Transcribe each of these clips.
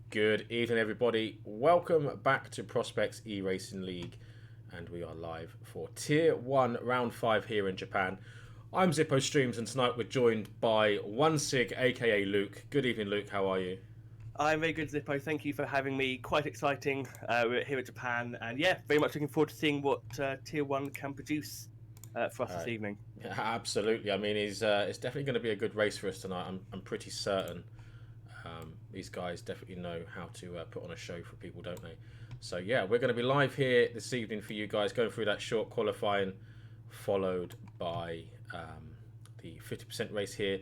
Good evening, everybody. Welcome back to Prospects eRacing League, and we are live for Tier 1 Round 5 here in Japan. I'm Zippo Streams, and tonight we're joined by One Sig, aka Luke. Good evening, Luke. How are you? I'm very good, Zippo. Thank you for having me. Quite exciting. We're here at Japan, and yeah, very much looking forward to seeing what Tier 1 can produce for us this evening. Yeah, absolutely. I mean, it's definitely going to be a good race for us tonight. I'm pretty certain. These guys definitely know how to put on a show for people, don't they? So yeah, we're going to be live here this evening for you guys, going through that short qualifying, followed by the 50% race here.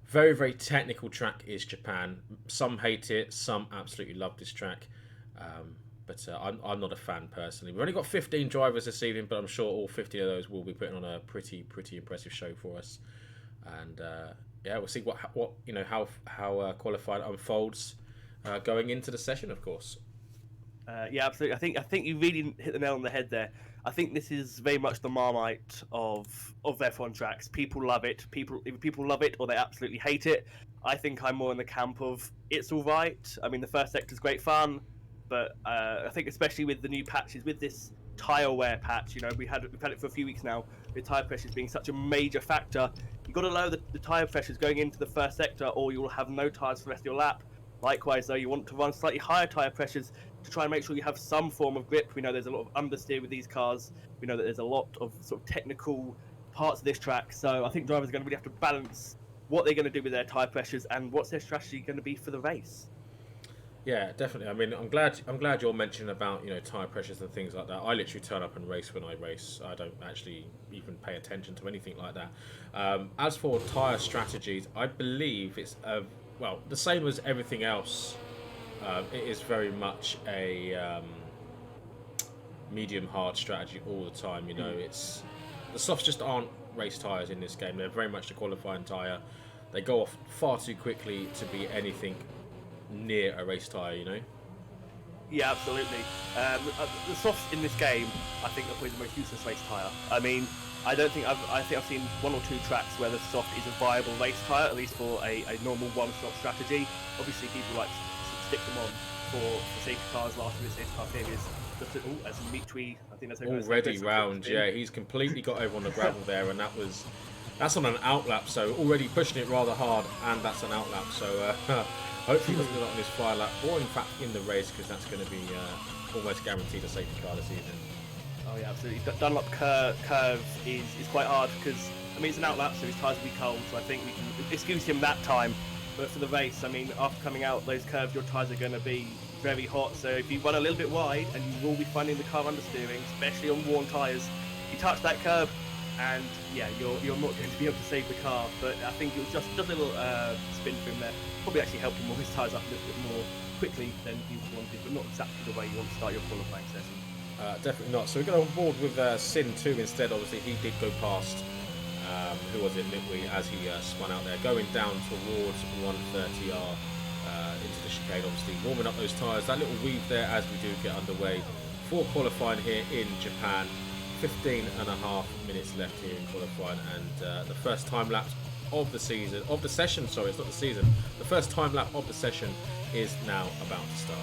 Very, very technical track is Japan. Some hate it, some absolutely love this track. But I'm not a fan personally. We've only got 15 drivers this evening, but I'm sure all 50 of those will be putting on a pretty impressive show for us. And yeah, we'll see what you know how qualifying unfolds going into the session, of course. Yeah, absolutely. I think you really hit the nail on the head there. I think this is very much the Marmite of F1 tracks. People love it. Either people love it or they absolutely hate it. I think I'm more in the camp of it's all right. I mean, the first sector's great fun, but I think especially with the new patches, with this tire wear patch, you know, we've had it for a few weeks now. With tire pressures being such a major factor, you've got to lower the tire pressures going into the first sector, or you will have no tires for the rest of your lap. Likewise, though, you want to run slightly higher tyre pressures to try and make sure you have some form of grip. We know there's a lot of understeer with these cars. We know that there's a lot of sort of technical parts of this track. So I think drivers are going to really have to balance what they're going to do with their tyre pressures and what's their strategy going to be for the race. Yeah, definitely. I mean, I'm glad you're mentioning about tire pressures and things like that. I literally turn up and race when I race. I don't actually even pay attention to anything like that. As for tire strategies, I believe it's well, the same as everything else. It is very much a medium hard strategy all the time. It's the softs just aren't race tires in this game. They're very much the qualifying tire. They go off far too quickly to be anything near a race tire. Yeah, absolutely. The softs in this game, I think, are probably the most useless race tyre. I mean, I think I've seen one or two tracks where the soft is a viable race tyre, at least for a normal one-stop strategy. Obviously, people like to stick them on for safety cars last minute safety car periods. As Mitri, I think that's already round. Yeah, he's completely got over on the gravel there, and that's on an outlap, so already pushing it rather hard, and that's an outlap. So hopefully he doesn't do that on his fire lap, or in fact in the race, because that's going to be almost guaranteed a safety car this evening. Oh yeah, absolutely. Dunlop curve is quite hard because I mean it's an outlap, so his tyres will be cold. So I think we can excuse him that time. But for the race, I mean, after coming out those curves, your tyres are going to be very hot. So if you run a little bit wide, and you will be finding the car understeering, especially on worn tyres, you touch that curve, and yeah, you're not going to be able to save the car. But I think it was just a little spin for him there. Probably actually helped him warm his tyres up a little bit more quickly than he wanted, but not exactly the way you want to start your qualifying session. Definitely not. So we got on board with Sin 2 instead. Obviously, he did go past. Who was it? Mitwi, as he spun out there, going down towards 130R into the chicane. Obviously, warming up those tyres. That little weave there as we do get underway for qualifying here in Japan. 15 and a half minutes left here in qualifying, and the first time lapse of the session. Sorry, it's not the season. The first time lap of the session is now about to start.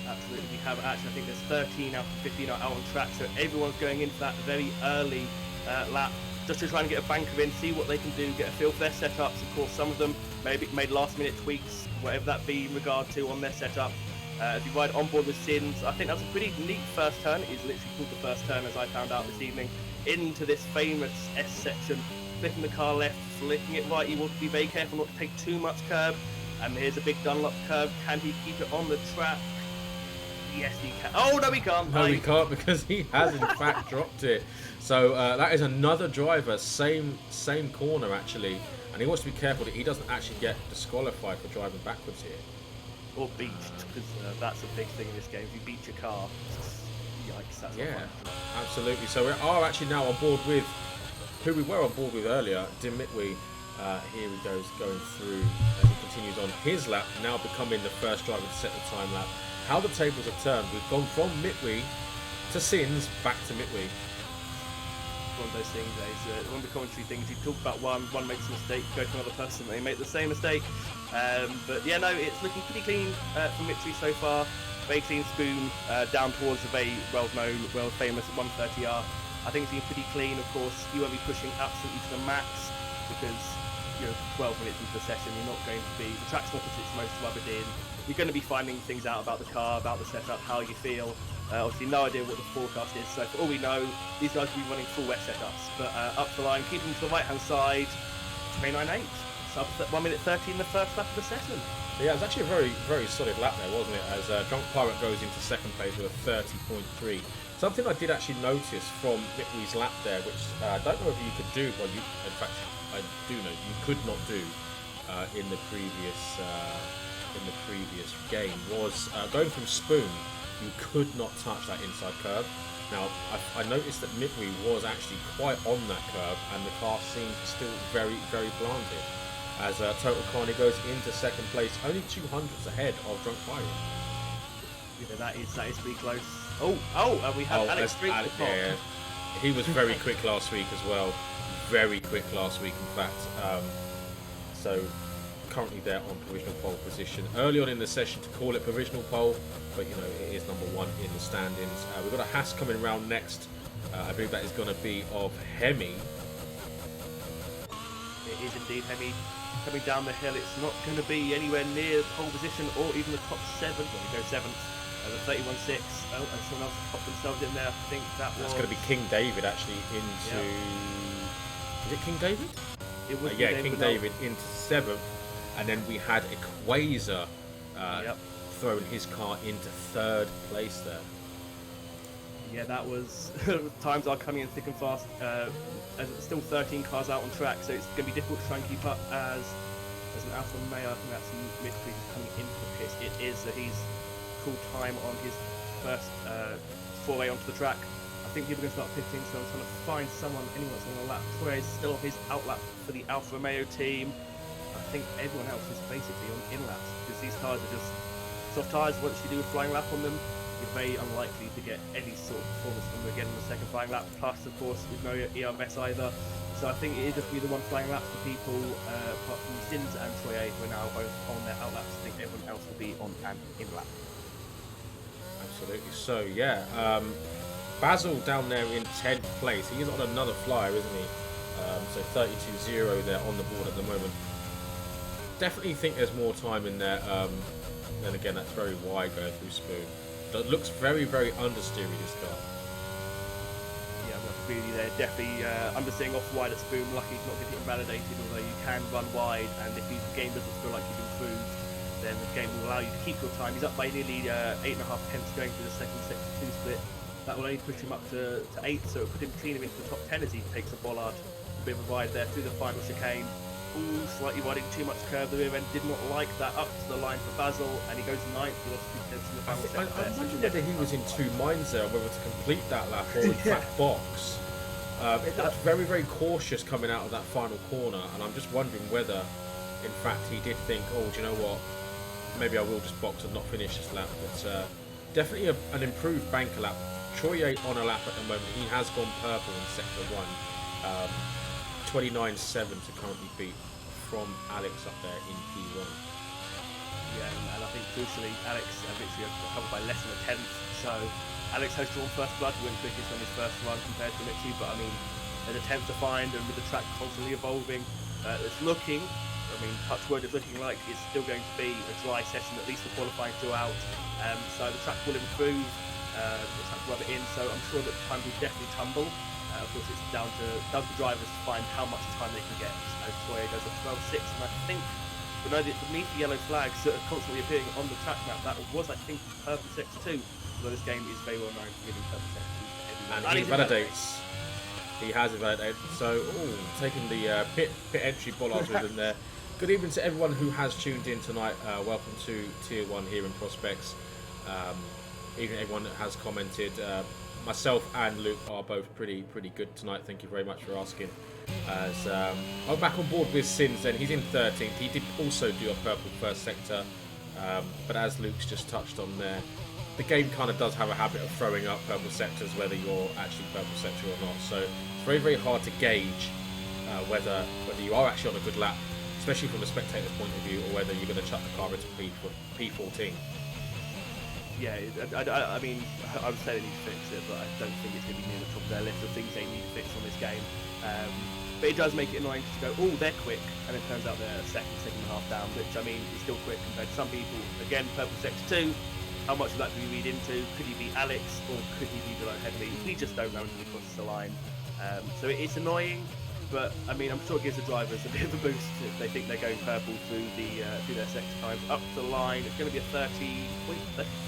Absolutely, we have actually, I think there's 13 out of 15 out on track, so everyone's going into that very early lap just to try and get a banker in, see what they can do, get a feel for their setups. Of course, some of them maybe made last minute tweaks, whatever that be in regard to on their setup. As you ride on board with Sins, I think that's a pretty neat first turn. It is literally called the first turn, as I found out this evening, into this famous S section, flicking the car left, flicking it right. You want to be very careful not to take too much curb. And here's a big Dunlop curve. Can he keep it on the track? Yes, he can. Oh, no, he can't. No, he can't, because he has, in fact, dropped it. So that is another driver, same corner, actually. And he wants to be careful that he doesn't actually get disqualified for driving backwards here. Or beached, because that's a big thing in this game. If you beat your car, yikes, that's not fun. Absolutely. So we are actually now on board with who we were on board with earlier, Dimitri. Here he goes, going through as he continues on his lap, now becoming the first driver to set the time lap. How the tables have turned. We've gone from Mitwi to Sins, back to Mitwi. one of those things. One of the commentary things, you talk about one makes a mistake, go to another person, they make the same mistake. But yeah, no, it's looking pretty clean for Mitri so far. Very clean spoon down towards the very well-known, well-famous 130R. I think it's been pretty clean. Of course, you won't be pushing absolutely to the max because you're 12 minutes into the session. You're not going to be, the track's not at its most rubbed in. You're going to be finding things out about the car, about the setup, how you feel. Obviously, no idea what the forecast is. So for all we know, these guys will be running full wet setups. But up the line, keeping to the right-hand side, 29.8. Sub 1 minute 13 the first lap of the session. Yeah, it was actually a very, very solid lap there, wasn't it? As Drunk Pirate goes into second place with a 30.3. Something I did actually notice from Mitri's lap there, which I don't know if you could do. Well, in fact, I do know you could not do in the previous game was going from spoon. You could not touch that inside curve. Now, I noticed that Mitri was actually quite on that curve, and the car seemed still very, very planted. As Total Carney goes into second place, only 200s ahead of Drunk Pirate. Yeah, that is pretty close. And we have Alex Street at the top. Yeah, he was very quick last week as well. Very quick last week, in fact. So currently there on provisional pole position. Early on in the session to call it provisional pole, but you know it is number one in the standings. We've got a Haas coming round next. I believe that is going to be of Hemi. It is indeed Hemi. Coming down the hill, it's not going to be anywhere near pole position or even the top 7. Well, we go 7th. The 31.6. Oh, and someone else popped themselves in there. I think that's going to be King David actually into. Yep. Is it King David? It was King David into 7th, and then we had Equazer throwing his car into 3rd place there. Yeah, that was times are coming in thick and fast. As it's still 13 cars out on track, so it's going to be difficult to try and keep up as an Alfa Romeo. I think that's Mitri coming into the pits. It is that he's called time on his first foray onto the track. I think people are going to start pitting, so I'm trying to find anyone that's on the lap. Troy is still on his outlap for the Alfa Romeo team. I think everyone else is basically on in-laps because these tires are just soft tires. Once you do a flying lap on them, you're very unlikely to get any sort of performance from them again in the second flying lap. Plus, of course, with no ERS either. So I think it is just be the one flying lap for people, apart from Sins and Troy who are now both on their outlaps. I think everyone else will be on an in-lap. Absolutely. So, yeah. Basil down there in 10th place. He is on another flyer, isn't he? So 32.0 there on the board at the moment. Definitely think there's more time in there. Then again, that's very wide going through Spoon. But it looks very, very understeery, this car. Yeah, I'm really there. Definitely understeering off wide at Spoon. Lucky he's not getting invalidated, although you can run wide. And if the game doesn't feel like you've improved, then the game will allow you to keep your time. He's up by nearly 8.5 tenths going through the second sector 2 split. That will only push him up to 8th, so it'll put him cleaner into the top 10 as he takes a bollard. A bit of a ride there through the final chicane. Ooh, slightly riding too much curve. The rear end did not like that. Up to the line for Basil, and he goes 9th. He lost 2 tenths in the final sector. I'm wondering whether he was in 2 minds there, whether to complete that lap or in fact box. It looked very, very cautious coming out of that final corner, and I'm just wondering whether, in fact, he did think, oh, do you know what? Maybe I will just box and not finish this lap. But definitely an improved banker lap. Troye on a lap at the moment. He has gone purple in sector 1. 29.7 to currently beat from Alex up there in P1. Yeah, and I think crucially, Alex literally covered by less than a tenth. So Alex has drawn first blood. He went quickest on his first run compared to Mitri, but I mean, there's a tenth to find, and with the track constantly evolving, it's looking. I mean, touch wood, it's looking like it's still going to be a dry session, at least for qualifying throughout. So the track will improve. The track will rub it in. So I'm sure that time will definitely tumble. Of course, it's down to drivers to find how much time they can get. So Troy goes up 12.6, and I think beneath the yellow flags that are constantly appearing on the track map, that was, I think, purple sector 2. Although this game is very well known for giving purple sector 2 to everyone. And he validates. He has invalidated. So, taking the pit entry bollards with him there. Good evening to everyone who has tuned in tonight. Welcome to Tier 1 here in Prospects. Even everyone that has commented. Myself and Luke are both pretty good tonight. Thank you very much for asking. As I'm back on board with Sins, then he's in 13th. He did also do a purple first sector, but as Luke's just touched on there, the game kind of does have a habit of throwing up purple sectors whether you're actually purple sector or not. So it's very, very hard to gauge whether you are actually on a good lap, especially from a spectator's point of view, or whether you're going to chuck the car into P14. Yeah, I mean, I would say they need to fix it, but I don't think it's going to be near the top of their list of things they need to fix on this game. But it does make it annoying to go, oh, they're quick, and it turns out they're second and a half down, which, I mean, is still quick compared to some people. Again, purple sector 2, how much of that do we read into? Could he be Alex, or could he be below Headley? We just don't know until he crosses the line. So it's annoying, but, I mean, I'm sure it gives the drivers a bit of a boost if they think they're going purple through their sector times. Up the line, it's going to be a 30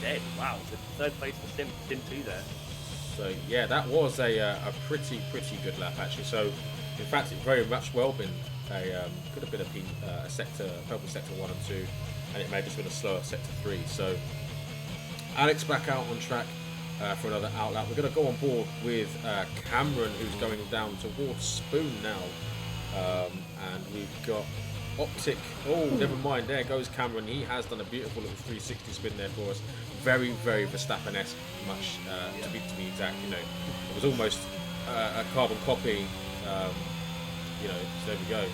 dead. Wow, so third place for Sim 2 there. So yeah, that was a pretty good lap actually. So in fact, it very much well been could have been a sector, purple sector 1 and 2, and it may have just been a slower sector 3. So Alex back out on track for another outlap. We're going to go on board with Cameron, who's going down towards Spoon now, and we've got Optic. Oh, never mind. There goes Cameron. He has done a beautiful little 360 spin there for us. Very, very Verstappen-esque, much to be exact. You know, it was almost a carbon copy. You know, so there we go.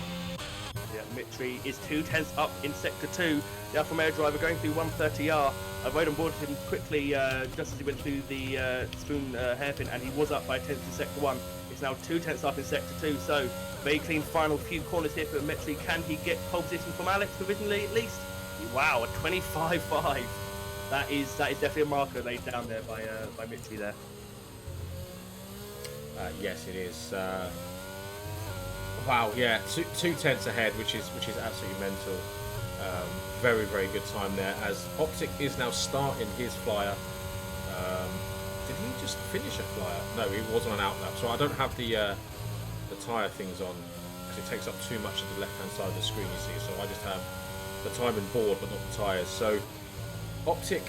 Yeah, Mitri is 2/10 up in sector 2. The Alfa Romeo driver going through 130R. I rode on board him quickly just as he went through the Spoon hairpin, and he was up by 10th in sector 1. It's now 2/10 up in sector 2. So very clean final few corners here for Mitri. Can he get pole position from Alex provisionally at least? Wow, a 25.5. That is definitely a marker laid down there by Mitri there. Yes, it is. Wow, yeah, 2/10 ahead, which is absolutely mental. Very, very good time there. As Optic is now starting his flyer. Did he just finish a flyer? No, he was on an outlap. So I don't have the tyre things on because it takes up too much of the left-hand side of the screen. You see, so I just have the timing board, but not the tyres. So Optic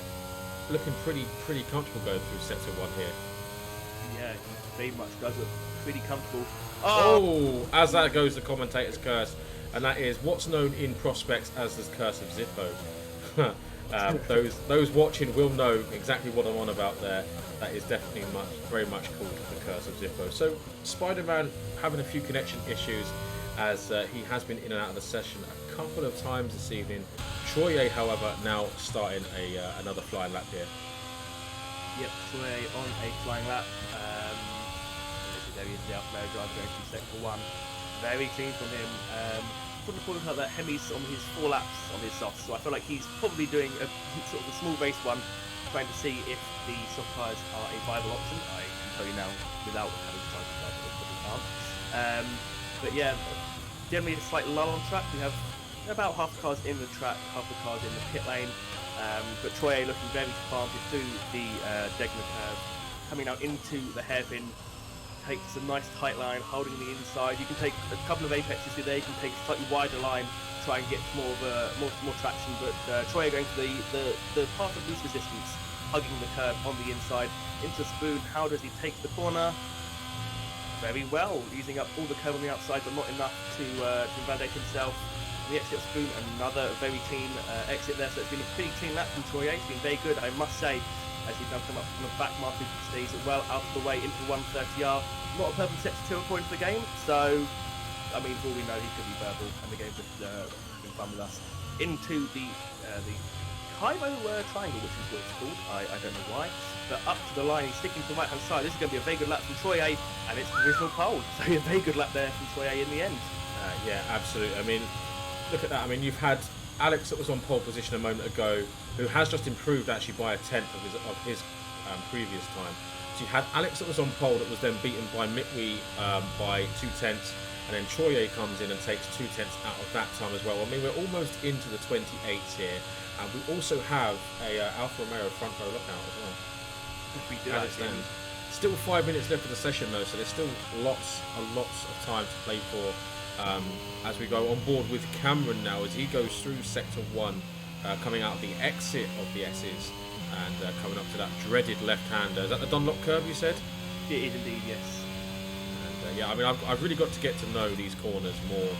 looking pretty comfortable going through sector 1 here. Yeah, he very much does look pretty comfortable. Oh, as that goes, the commentator's curse, and that is what's known in prospects as the curse of Zippo. Those watching will know exactly what I'm on about there. That is definitely very much called the curse of Zippo. So Spider-Man having a few connection issues as he has been in and out of the session a couple of times this evening. Troye, however, now starting another flying lap here. Yep, Troye on a flying lap. There he is, the Alfa Romeo driver going through sector 1. Very clean from him. Couldn't call it that Hemi's on his 4 laps on his softs, so I feel like he's probably doing a sort of a small race one, trying to see if the soft tyres are a viable option. I can tell you now, without having tried to drive it, probably can't. But yeah, generally a slight lull on track. We have about half the cars in the track, half the cars in the pit lane. But Troye looking very planted through the Degner curve, coming out into the hairpin. Takes a nice tight line, holding the inside. You can take a couple of apexes through there. You can take a slightly wider line, try and get more traction. But Troye going for the path of least resistance, hugging the curve on the inside into Spoon. How does he take the corner? Very well, using up all the curve on the outside, but not enough to invalidate himself. The exit of Spoon, another very clean exit there. So it's been a pretty clean lap from Troye. It's been very good, I must say. As he's now come up from the back marker, stays well out of the way into 130R. Not a purple sector 2 according to the game, so I mean, for all we know, he could be purple, and the game just having fun with us. Into the Cairo triangle, which is what it's called. I don't know why, but up to the line, he's sticking to the right hand side. This is going to be a very good lap from Troye, and it's provisional pole. So a very good lap there from Troye in the end. Yeah, absolutely. I mean, look at that. I mean, you've had Alex that was on pole position a moment ago, who has just improved actually by a 10th of his previous time. So you had Alex that was on pole that was then beaten by Mitri by 2/10, and then Troye comes in and takes 2/10 out of that time as well. I mean, we're almost into the 28s here, and we also have a Alfa Romeo front row lookout as well. We do actually. Still 5 minutes left of the session though, so there's still lots of time to play for. As we go on board with Cameron now as he goes through sector 1, coming out the exit of the S's and coming up to that dreaded left-hander. Is that the Dunlop curve you said? It is indeed, yes. And yeah, I mean, I've really got to get to know these corners more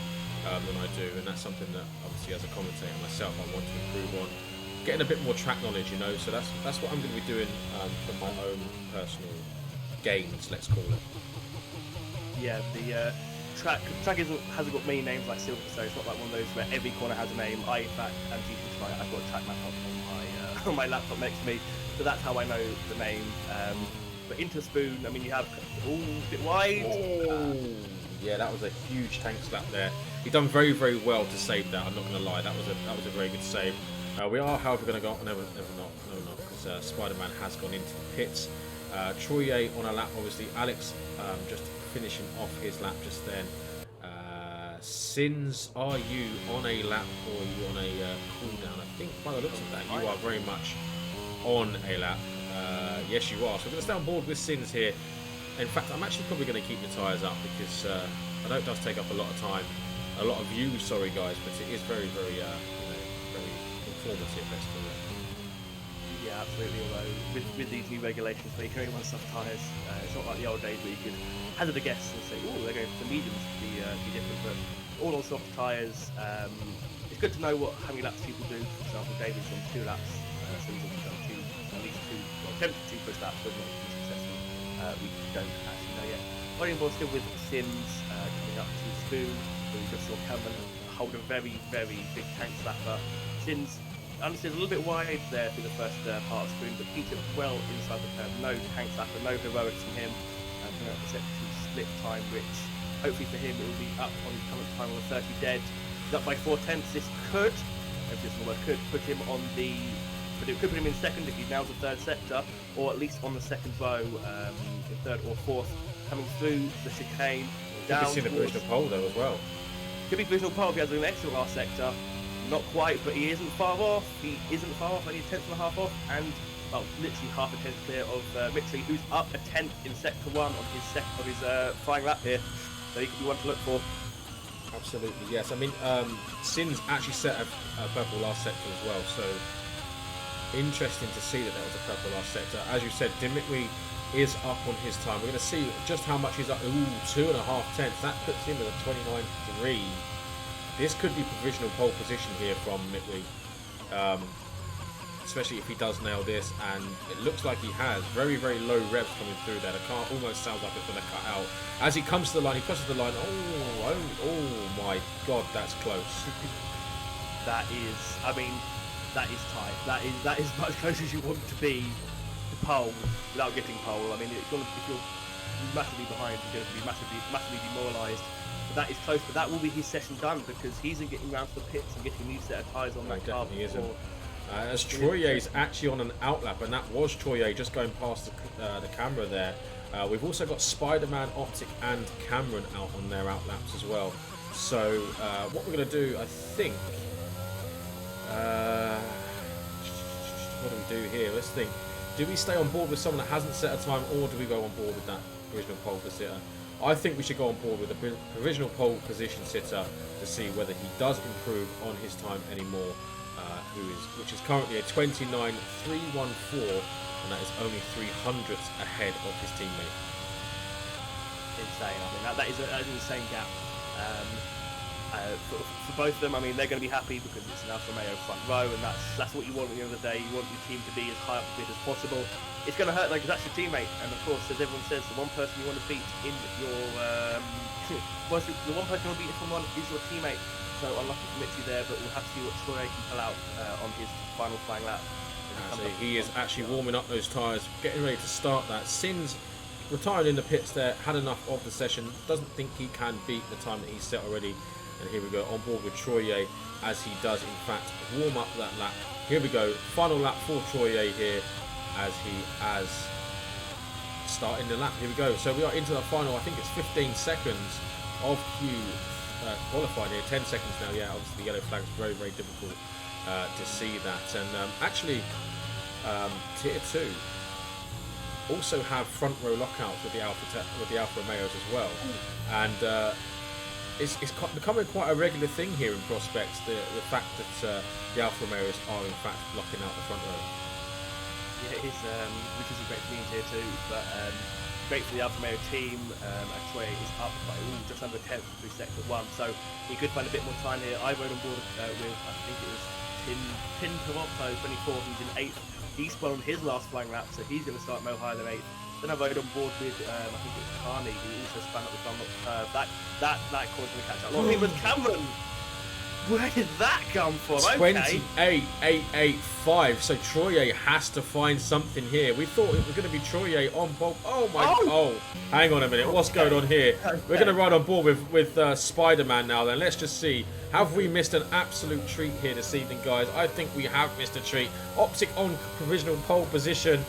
than I do, and that's something that obviously as a commentator myself I want to improve on. getting a bit more track knowledge, you know. So that's what I'm going to be doing for my own personal gains, let's call it. Yeah, the track hasn't got many names like Silverstone. It's not like one of those where every corner has a name. I, in fact, am due to try. I've got a track map up on my on my laptop next to me, so that's how I know the name. But into Spoon, I mean, you have a bit wide. Yeah, that was a huge tank slap there. He done very, very well to save that. I'm not going to lie, that was a very good save. We are, however, going to go. No, not because Spider-Man has gone into the pits. Troye on a lap, obviously. Alex just finishing off his lap just then. Sins, are you on a lap or are you on a cooldown? I think by the looks of that, you are very much on a lap. Yes, you are. So we're going to stay on board with Sins here. In fact, I'm actually probably going to keep the tyres up because I know it does take up a lot of time, a lot of views. Sorry, guys, but it is very, very, very informative. Let's do it. Yeah, absolutely. Although with these new regulations where you can only run soft tyres, it's not like the old days where you could hazard a guess and say, "Oh, they're going for the mediums to be different." But all on soft tyres, it's good to know how many laps people do. For example, David's on 2 laps, so he's obviously done at least 2, or attempted 2 push laps, but not successful. We don't actually know yet. Volume ball still with Sims coming up to Spoon. So we just saw Cameron hold a very, very big tank slapper. Sims understood a little bit wide there through the first part of Spoon, but keeps it well inside the curve. No tank slapper, no heroics from him. Coming up the second split time, which hopefully for him it will be up on his current time on the 30 dead. He's up by 4/10. This could, if this is the word, could put him on the. But it could put him in second if he nails the third sector, or at least on the second row, in third or fourth, coming through the chicane. You can see the provisional pole though as well. Could be provisional pole if he has an excellent last sector. Not quite, but he isn't far off. He isn't far off, only a tenth and a half off, and well, literally half a tenth clear of Mitchley, who's up a tenth in sector 1 on his flying lap here. So he could be one to look for. Absolutely, yes. I mean, Sins actually set a purple last sector as well, so interesting to see that there was a purple last sector. As you said, Dimitri is up on his time. We're going to see just how much he's up. Ooh, 2.5 tenths. That puts him at a 29.3. This could be provisional pole position here from Dimitri, especially if he does nail this, and it looks like he has. Very, very low revs coming through there. The car almost sounds like it's going to cut out. As he comes to the line, he crosses the line. Oh my God, that's close. That is, I mean, that is tight. That is much closer as you want to be to pole without getting pole. I mean, if you're massively behind, you're going to be massively demoralised. But that is close. But that will be his session done because he's in getting round to the pits and getting a new set of tyres on that car. Definitely isn't. As Troye is actually on an outlap, and that was Troye just going past the camera there. We've also got Spider-Man, Optic, and Cameron out on their outlaps as well. So what we're going to do, I think. What do we do here? Let's think. Do we stay on board with someone that hasn't set a time, or do we go on board with that provisional pole sitter? I think we should go on board with the provisional pole position sitter to see whether he does improve on his time anymore. Which is currently a 29.314, and that is only 300ths ahead of his teammate. Insane. I mean, that is an insane gap. For both of them, I mean, they're going to be happy because it's an Alfa Romeo front row, and that's what you want at the end of the day. You want your team to be as high up the bid as possible. It's going to hurt, like, because that's your teammate, and of course, as everyone says, the one person you want to beat in your the one person you want to beat in F1 is your teammate. So unlucky for Mitchy there, but we'll have to see what Troye can pull out on his final flying lap. So he is actually warming up those tyres, getting ready to start that. Sins retired in the pits there, had enough of the session, doesn't think he can beat the time that he's set already. And here we go, on board with Troye, as he does in fact warm up that lap. Here we go, final lap for Troye here, as he has starting the lap. Here we go, so we are into the final, I think it's 15 seconds of Q qualified here, 10 seconds now. Yeah, obviously the yellow flag is very, very difficult to see that. And actually, Tier 2 also have front row lockouts with the Alfa Romeos as well. And it's becoming quite a regular thing here in Prospects, the fact that the Alfa Romeos are in fact blocking out the front row. Yeah, it is, which is a great thing here too, but great for the Alfa Romeo team. Troye is up by just under 10th through sector 1, so he could find a bit more time here. I rode on board with, I think it was Tin Toronto 24, who's in 8th. He spun on his last flying lap, so he's going to start no higher than 8th. Then I've rode on board with, I think it's Carney, who also spun up the front curve. That corner's going to catch up. A lot of people with Cameron. Where did that come from? 28.885. So Troye has to find something here. We thought it was going to be Troye on board. Oh my! Oh, hang on a minute. What's going on here? We're going to ride on board with Spider-Man now. Then let's just see. Have we missed an absolute treat here this evening, guys? I think we have missed a treat. Optic on provisional pole position.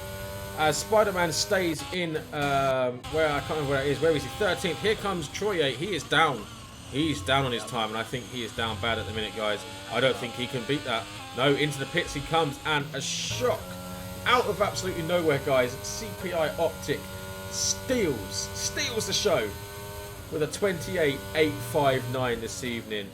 Spider-Man stays in where I can't remember where it is. Where is he? 13th. Here comes Troye. He is down. He's down on his time, and I think he is down bad at the minute, guys. I don't think he can beat that. No, into the pits he comes, and a shock out of absolutely nowhere, guys. CPI Optic steals the show with a 28.859 this evening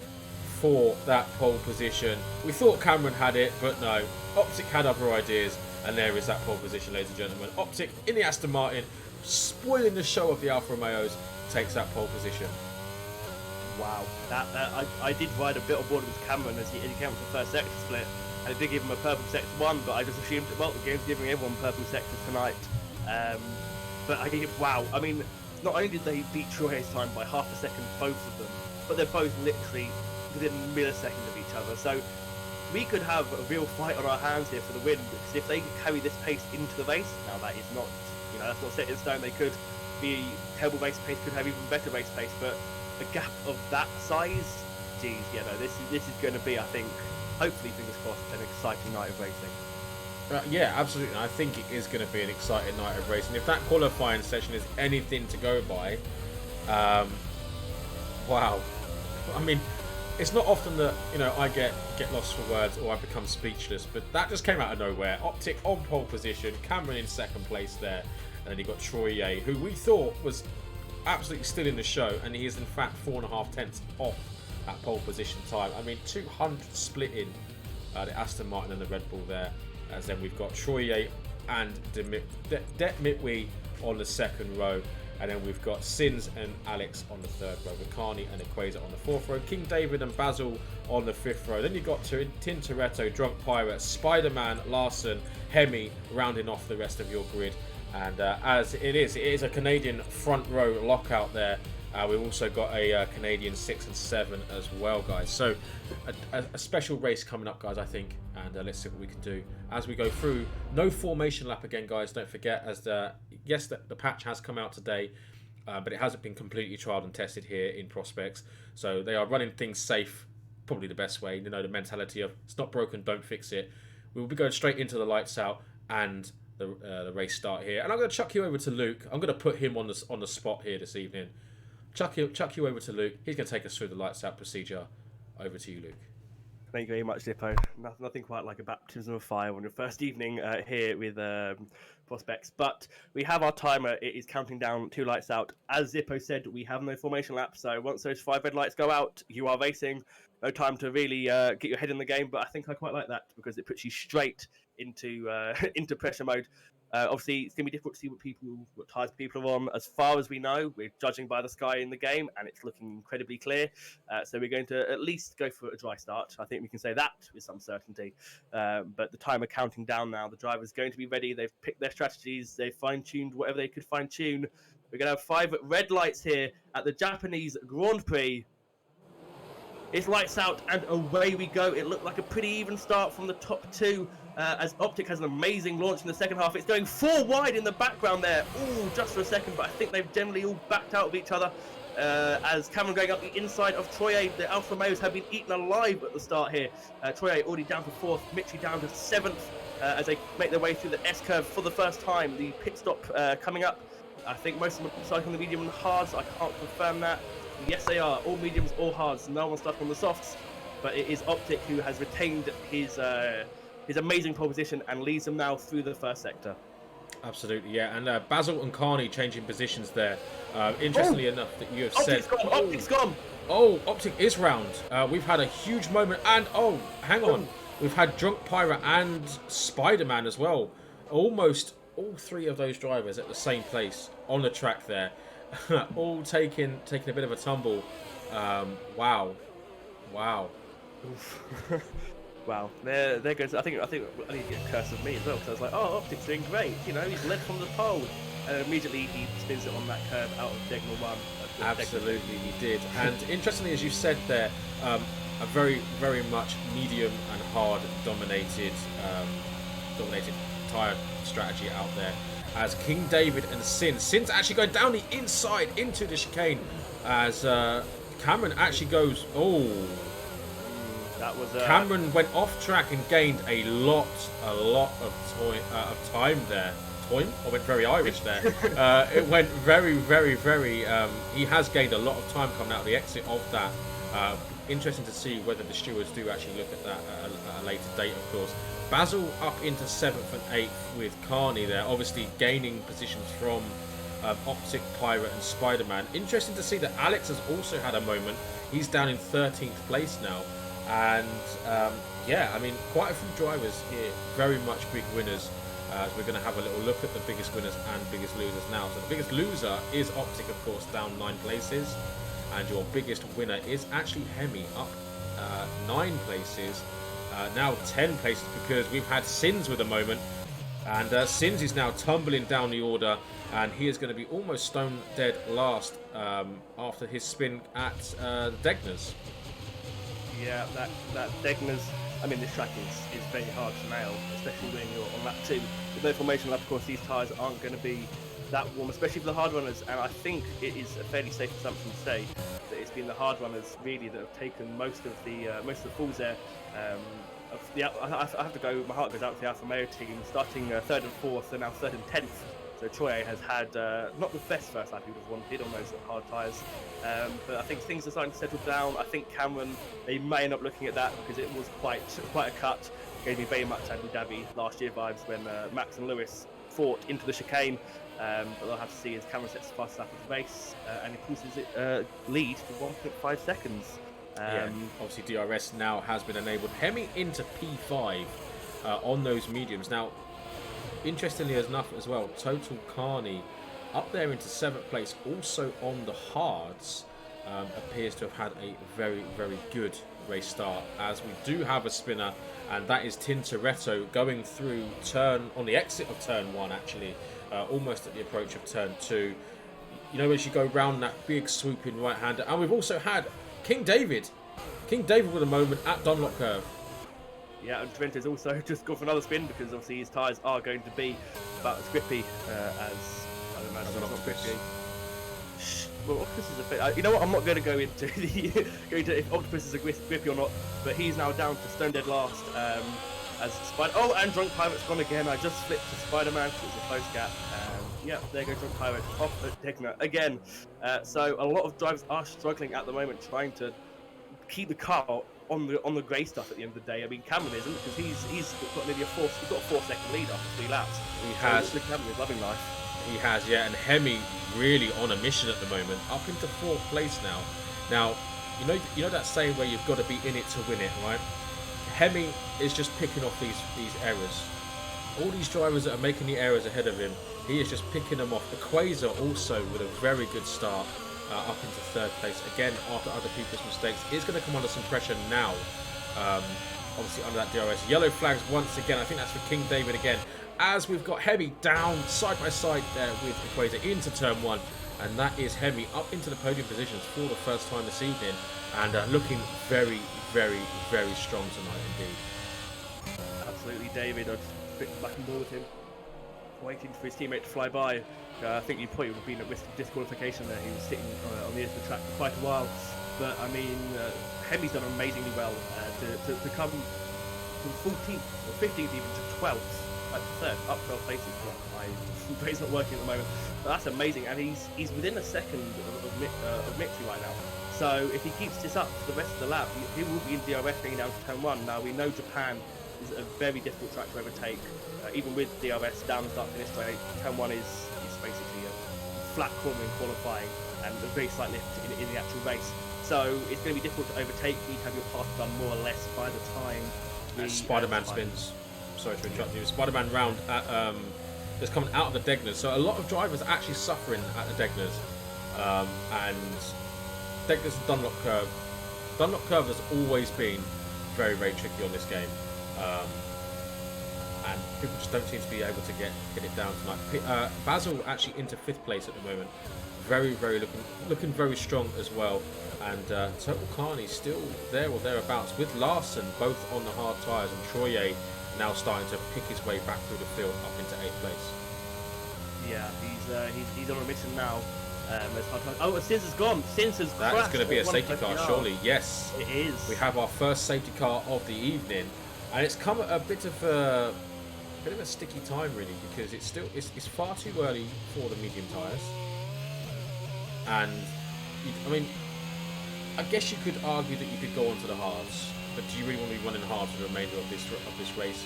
for that pole position. We thought Cameron had it, but no. Optic had other ideas, and there is that pole position, ladies and gentlemen. Optic in the Aston Martin, spoiling the show of the Alfa Romeos, takes that pole position. Wow, I did ride a bit on board with Cameron as he came up to the first sector split, and it did give him a purple sector 1, but I just assumed that, well, the game's giving everyone purple sectors tonight. Wow, I mean, not only did they beat Troye's time by half a second, both of them, but they're both literally within milliseconds of each other, so we could have a real fight on our hands here for the win, because if they could carry this pace into the race, now that is not, that's not set in stone, they could be terrible race pace, could have even better race pace, but a gap of that size, geez, this is going to be, I think, hopefully, fingers crossed, an exciting night of racing. Yeah, absolutely. I think it is going to be an exciting night of racing. If that qualifying session is anything to go by, wow. I mean, it's not often that I get lost for words or I become speechless, but that just came out of nowhere. Optic on pole position, Cameron in second place there, and then you got Troye, who we thought was absolutely still in the show, and he is in fact 4.5 tenths off that pole position time. I mean, 200 splitting the Aston Martin and the Red Bull there. As then we've got Troye and Det Mitwe on the second row, and then we've got Sins and Alex on the third row, with Carney and Equator on the fourth row, King David and Basil on the fifth row. Then you've got Tin Toretto, Drunk Pirate, Spider-Man, Larson, Hemi rounding off the rest of your grid. And as it is a Canadian front row lockout there. We've also got a Canadian 6 and 7 as well, guys. So a special race coming up, guys, I think. And let's see what we can do as we go through. No formation lap again, guys. Don't forget, as the patch has come out today, but it hasn't been completely trialed and tested here in Prospects. So they are running things safe, probably the best way. The mentality of it's not broken, don't fix it. We will be going straight into the lights out and the race start here, and I'm going to chuck you over to Luke. I'm going to put him on the spot here this evening. Chuck you over to Luke. He's going to take us through the lights out procedure. Over to you, Luke. Thank you very much, Zippo. Nothing quite like a baptism of fire on your first evening here with Prospects. But we have our timer. It is counting down 2 lights out. As Zippo said, we have no formation lap. So once those 5 red lights go out, you are racing. No time to really get your head in the game. But I think I quite like that because it puts you straight into pressure mode. Obviously, it's going to be difficult to see what tyres people are on. As far as we know, we're judging by the sky in the game, and it's looking incredibly clear. So we're going to at least go for a dry start. I think we can say that with some certainty. But the timer counting down now. The driver's going to be ready. They've picked their strategies. They've fine-tuned whatever they could fine-tune. We're going to have 5 red lights here at the Japanese Grand Prix. It's lights out, and away we go. It looked like a pretty even start from the top 2. As Optic has an amazing launch in the second half. It's going 4 wide in the background there. Ooh, just for a second, but I think they've generally all backed out of each other. As Cameron going up the inside of Troye. The Alfa Romeos have been eaten alive at the start here. Troye already down to 4th, Mitchie down to 7th as they make their way through the S-curve for the first time. The pit stop coming up. I think most of them are cycling the medium and hards. I can't confirm that. Yes, they are. All mediums, all hards. No one's stuck on the softs. But it is Optic who has retained his amazing pole position and leads them now through the first sector. Absolutely, yeah. And Basil and Carney changing positions there. Interestingly enough, that you have said... Optic's gone! Oh, Optic is round. We've had a huge moment. And, hang on. We've had Drunk Pirate and Spider-Man as well. Almost all 3 of those drivers at the same place on the track there. All taking a bit of a tumble. Wow. Wow, there goes. I think I need to get a curse of me as well because I was like, oh, Optic's doing great. You know, he's led from the pole, and immediately he spins it on that curve out of Diagonal 1. Absolutely, he did. And interestingly, as you said there, a very, very much medium and hard dominated tyre strategy out there. As King David and Sin's actually going down the inside into the chicane, as Cameron actually goes. Oh, that was Cameron went off track and gained a lot of time there. I went very Irish there. It went very, very, very. He has gained a lot of time coming out of the exit of that. Interesting to see whether the stewards do actually look at that at a later date, of course. Basil up into 7th and 8th with Carney there, obviously gaining positions from Optic, Pirate and Spider-Man. Interesting to see that Alex has also had a moment. He's down in 13th place now. And yeah, I mean, quite a few drivers here, very much big winners. As we're going to have a little look at the biggest winners and biggest losers now. So the biggest loser is Optic, of course, down 9 places. And your biggest winner is actually Hemi, up 9 places. Now 10 places because we've had Sins with a moment. And Sins is now tumbling down the order. And he is going to be almost stone dead last after his spin at Degners. Yeah, that Degners. I mean, this track is very hard to nail, especially when you're on lap 2. With no formation lap, of course, these tyres aren't going to be that warm, especially for the hard runners. And I think it is a fairly safe assumption to say that it's been the hard runners really that have taken most of the falls there. I have to go. My heart goes out to the Alfa Romeo team, starting 3rd and 4th, and now 3rd and 10th. So Troy has had not the best first lap he would have wanted on those hard tyres, but I think things are starting to settle down. I think Cameron, they may end up looking at that because it was quite a cut. Gave me very much Abu Dhabi last year vibes when Max and Lewis fought into the chicane. But they'll have to see as Cameron sets the fastest lap of the race and he pulls his lead to 1.5 seconds. Yeah, obviously DRS now has been enabled. Hemi into P5 on those mediums. Now, interestingly enough as well, Total Carney up there into 7th place, also on the hards, appears to have had a very, very good race start, as we do have a spinner, and that is Tintoretto going through on the exit of turn 1 actually, almost at the approach of turn 2. You know, as you go round that big swooping right hander, and we've also had King David with a moment at Dunlop Curve. Yeah, and Trent has also just gone for another spin because obviously his tyres are going to be about as grippy as I would imagine. It's not grippy. Well, Octopus is a bit. You know what? I'm not going to go into if Octopus is a grippy or not. But he's now down to stone dead last. As Spider. Oh, and Drunk Pirate's gone again. I just flipped to Spider-Man because it's a close gap. Yeah, there goes Drunk Pirate off at Tegner again. So a lot of drivers are struggling at the moment trying to keep the car on the grey stuff at the end of the day. I mean, Cameron isn't because he's got nearly a 4-second lead after 3 laps. He has. So Cameron is loving life. He has, yeah, and Hemi really on a mission at the moment, up into 4th place now. Now, you know that saying where you've got to be in it to win it, right? Hemi is just picking off these errors. All these drivers that are making the errors ahead of him, he is just picking them off. Equator also with a very good start. Up into 3rd place again after other people's mistakes. Is going to come under some pressure now, obviously under that DRS. Yellow flags once again. I think that's for King David again, as we've got Hemi down side by side there with Equator into turn 1, and that is Hemi up into the podium positions for the first time this evening, and looking very, very, very strong tonight indeed. Absolutely, David. I'd just back and forth with him, waiting for his teammate to fly by. I think you probably would have been at risk of disqualification there. He was sitting on the edge of the track for quite a while. But, I mean, Hemi's done amazingly well to come from 14th or 15th even to 12th, like to 3rd, up 12 places. My brain's not working at the moment. But that's amazing. And he's within a second of victory right now. So if he keeps this up for the rest of the lap, he will be in DRS going down to turn 1. Now, we know Japan is a very difficult track to overtake. Even with DRS down the start finish straight, turn 1 is basically a flat corner in qualifying and a very slight lift in the actual race. So it's going to be difficult to overtake. You have your path done more or less by the time Spider-Man spins. Sorry to interrupt you. Spider-Man round at, is coming out of the Degners. So a lot of drivers are actually suffering at the Degners. And Degners and Dunlop Curve. Dunlop Curve has always been very, very tricky on this game. Um, and people just don't seem to be able to get it down tonight. Basil actually into 5th place at the moment. Very, very looking very strong as well. And Total Carney still there or thereabouts with Larson both on the hard tyres, and Troye now starting to pick his way back through the field up into 8th place. Yeah, he's on a mission now. Oh, Sins has gone. Sins has crashed. That is going to be a safety car, surely. Yes, it is. We have our first safety car of the evening, and it's come at a bit of a sticky time really, because it's far too early for the medium tyres. And I mean, I guess you could argue that you could go onto the hards, but do you really want to be running hards for the remainder of this race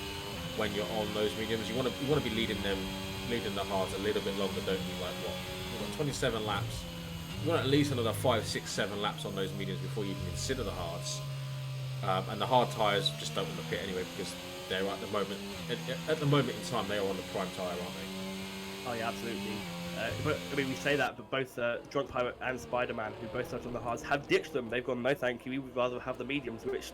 when you're on those mediums? You want to be leading the hards a little bit longer, don't you? Like what? You've got 27 laps. You want at least another 5, 6, 7 laps on those mediums before you even consider the hards. And the hard tyres just don't want to pit anyway, because they're at the moment in time they are on the prime tyre, aren't they? Oh yeah, absolutely. But I mean, we say that, but both Drunk Pirate and Spider-Man, who both started on the hards, have ditched them. They've gone, no thank you, we would rather have the mediums, which,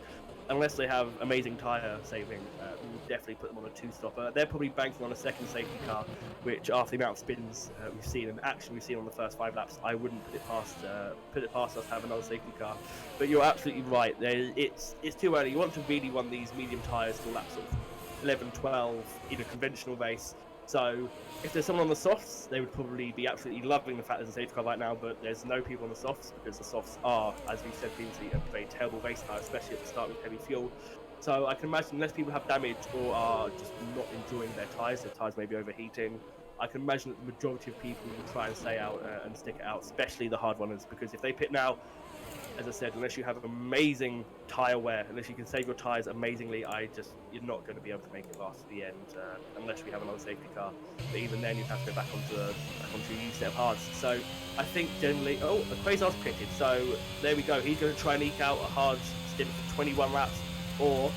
unless they have amazing tyre saving, we would definitely put them on a 2-stopper. They're probably banking on a second safety car, which after the amount of spins we've seen and action we've seen on the first 5 laps, I wouldn't put it past us to have another safety car. But you're absolutely right. It's too early. You want to really run these medium tyres till laps sort of 11, 12 in a conventional race. So if there's someone on the softs, they would probably be absolutely loving the fact there's a safety car right now, but there's no people on the softs because the softs are, as we said previously, a very terrible race car, especially at the start with heavy fuel. So I can imagine unless people have damage or are just not enjoying their tyres may be overheating, I can imagine that the majority of people will try and stay out and stick it out, especially the hard runners, because if they pit now, as I said, unless you have amazing tyre wear, unless you can save your tyres amazingly, you're not going to be able to make it last to the end unless we have another safety car. But even then, you'd have to go back onto a new set of hards. So I think generally, Quasar's pitted. So there we go. He's going to try and eke out a hard stint for 21 laps, or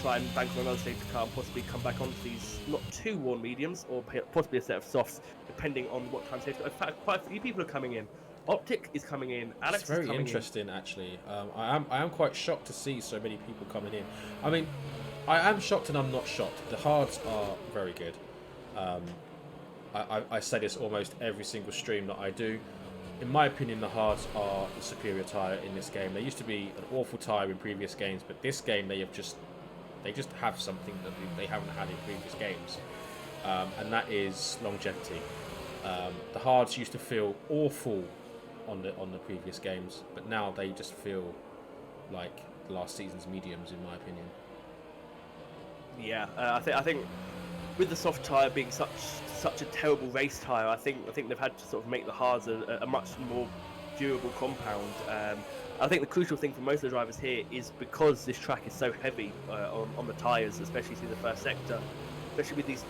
try and bank on another safety car and possibly come back onto these not too worn mediums, or possibly a set of softs, depending on what time safety. In fact, quite a few people are coming in. Optic is coming in. Alex is coming in. It's very interesting, actually. I am quite shocked to see so many people coming in. I mean, I am shocked and I'm not shocked. The hards are very good. I say this almost every single stream that I do. In my opinion, the hards are the superior tyre in this game. They used to be an awful tyre in previous games, but this game they just have something that they haven't had in previous games, and that is longevity. The hards used to feel awful on the previous games, but now they just feel like last season's mediums, in my opinion. Yeah, I think with the soft tyre being such a terrible race tyre, I think they've had to sort of make the hards a much more durable compound. I think the crucial thing for most of the drivers here is because this track is so heavy on the tyres, especially through the first sector, especially with these.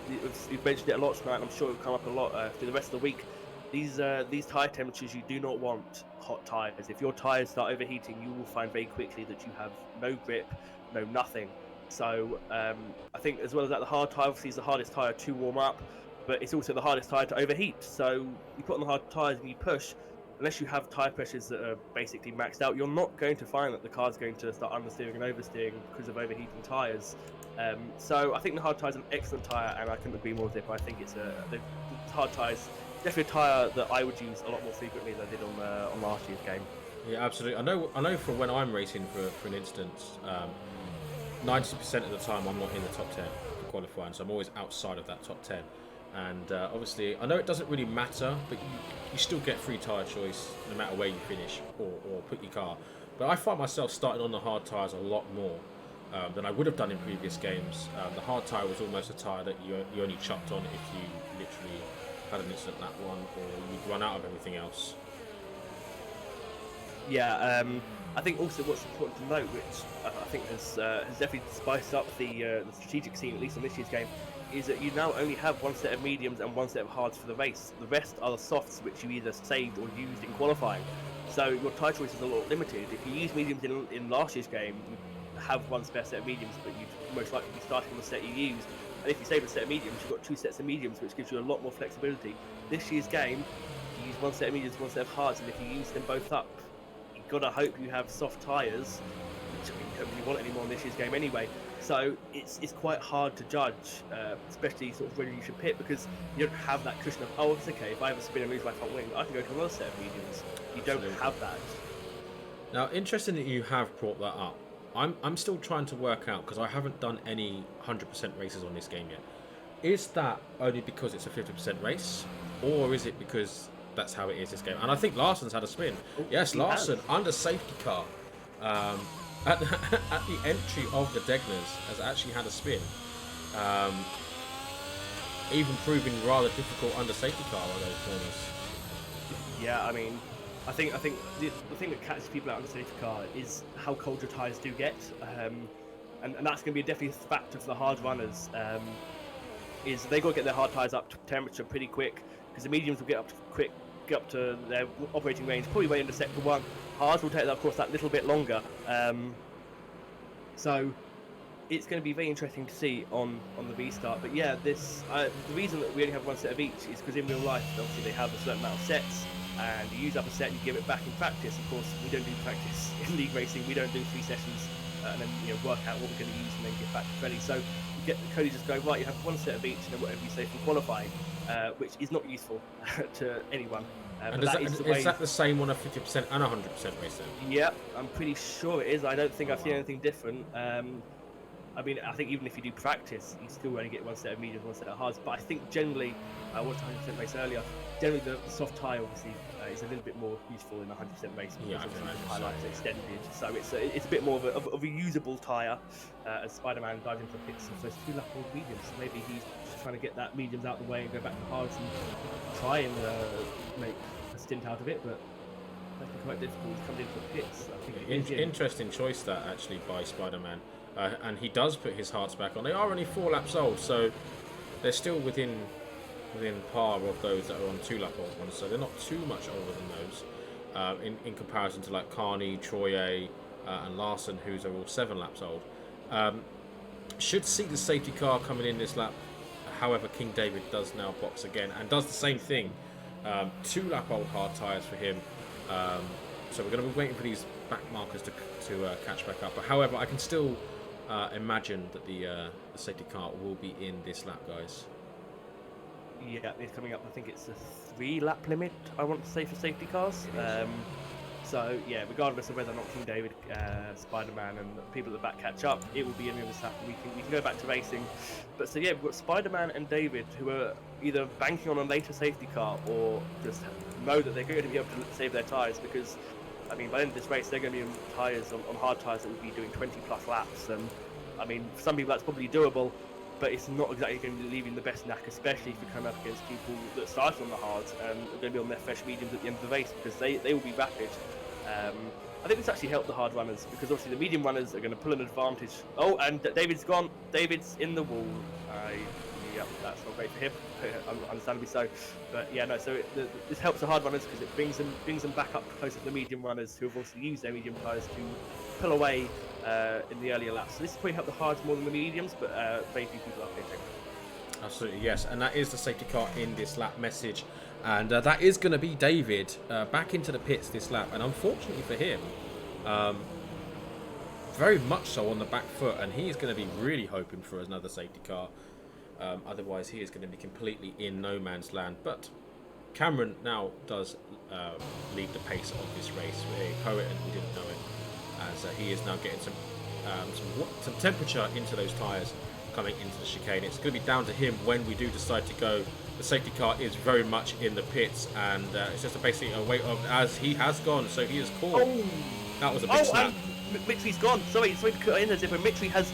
We've mentioned it a lot tonight, and I'm sure it'll come up a lot through the rest of the week. These tyre temperatures, you do not want hot tyres. If your tyres start overheating, you will find very quickly that you have no grip, no nothing. So I think as well as that, the hard tyre obviously is the hardest tyre to warm up, but it's also the hardest tyre to overheat. So you put on the hard tyres and you push, unless you have tyre pressures that are basically maxed out, you're not going to find that the car's going to start understeering and oversteering because of overheating tyres. So I think the hard tyre is an excellent tyre, and I couldn't agree more with it. But I think it's the hard tyres. Definitely a tyre that I would use a lot more frequently than I did on last year's game. Yeah, absolutely. I know from when I'm racing, for an instance, 90% of the time I'm not in the top 10 for qualifying, so I'm always outside of that top 10. And obviously, I know it doesn't really matter, but you still get free tyre choice no matter where you finish or put your car. But I find myself starting on the hard tyres a lot more than I would have done in previous games. The hard tyre was almost a tyre that you only chucked on if you literally had an instant lap one, or you'd run out of everything else. Yeah, I think also what's important to note, which I think has definitely spiced up the strategic scene, at least on this year's game, is that you now only have one set of mediums and one set of hards for the race. The rest are the softs, which you either saved or used in qualifying. So your tyre choice is a lot limited. If you use mediums in last year's game, you have one spare set of mediums, but you'd most likely be starting on the set you used. And if you save a set of mediums, you've got 2 sets of mediums, which gives you a lot more flexibility. This year's game, you use one set of mediums, one set of hards, and if you use them both up, you've got to hope you have soft tyres which I mean, you don't really want anymore in this year's game anyway. So it's quite hard to judge, especially sort of when you should pit, because you don't have that cushion of, oh, it's okay, if I have a spin and lose my front wing, I can go to another set of mediums. You don't have that. Now, interesting that you have brought that up. I'm still trying to work out, because I haven't done any 100% races on this game yet. Is that only because it's a 50% race, or is it because that's how it is this game? And I think Larson's had a spin. Yes, Larson under safety car at the entry of the Degners has actually had a spin, even proving rather difficult under safety car on those corners. Yeah, I mean, I think the thing that catches people out on the safety car is how cold your tyres do get, and that's going to be definitely a factor for the hard runners. Is they got to get their hard tyres up to temperature pretty quick, because the mediums will get up to their operating range probably way into sector 1. Hards will take that, of course, that little bit longer. So it's going to be very interesting to see on the restart. But yeah, the reason that we only have one set of each is because in real life, obviously, they have a certain amount of sets, and you use up a set and you give it back in practice. Of course, we don't do practice in league racing. We don't do 3 sessions and then work out what we're going to use and then get back ready. So you get Cody just go, right, you have one set of each and then whatever you say from qualifying, which is not useful to anyone. And is that the same on a 50% and 100% race then? Yeah, I'm pretty sure it is. I don't think I've seen anything different. I mean, I think even if you do practice, you still only get one set of mediums, one set of hards. But I think generally, I watched 100% race earlier. Generally, the soft tyre obviously is a little bit more useful in a 100% race because the highlights are extended. So it's a bit more of a usable tyre as Spider-Man dives into the pits of those 2 lap old mediums. So maybe he's just trying to get that mediums out of the way and go back to hards and try and make a stint out of it. But that's been quite difficult. He's coming into the pits. I think interesting choice that actually by Spider-Man. And he does put his hearts back on. They are only 4 laps old, so they're still within par of those that are on 2 lap old ones. So they're not too much older than those in comparison to like Carney, Troye, and Larson, who's are all 7 laps old. Should see the safety car coming in this lap. However, King David does now box again and does the same thing. 2 lap old hard tyres for him. So we're going to be waiting for these back markers to catch back up. But however, I can still imagine that the safety car will be in this lap, guys. Yeah, it's coming up. I think it's a 3 lap limit, I want to say, for safety cars. So yeah, regardless of whether or not King David, Spider-Man, and the people at the back catch up, it will be in this lap. We can go back to racing. But so yeah, we've got Spider-Man and David, who are either banking on a later safety car or just know that they're going to be able to save their tyres, because I mean, by the end of this race, they're going to be on tyres, on hard tyres that will be doing 20 plus laps. And I mean, for some people that's probably doable, but it's not exactly going to be leaving the best knack, especially if you come up against people that started on the hards and are going to be on their fresh mediums at the end of the race, because they will be rapid. I think this actually helped the hard runners, because obviously the medium runners are going to pull an advantage. Oh, and David's gone. David's in the wall. Yep, that's not great for him, understandably so. But yeah, no. So this helps the hard runners because it brings them back up closer to the medium runners, who have also used their medium tyres to pull away in the earlier laps. So this probably helped the hards more than the mediums, but very few people are pitting. Absolutely, yes. And that is the safety car in this lap message. And that is going to be David back into the pits this lap. And unfortunately for him, very much so on the back foot. And he is going to be really hoping for another safety car. Otherwise, he is going to be completely in no man's land. But Cameron now does lead the pace of this race. A poet, and we didn't know it, as he is now getting some temperature into those tyres coming into the chicane. It's going to be down to him when we do decide to go. The safety car is very much in the pits, and it's just basically a wait of as he has gone. So he is caught. Oh. That was a big snap. Mitri's gone. Sorry to cut in as if Mitri has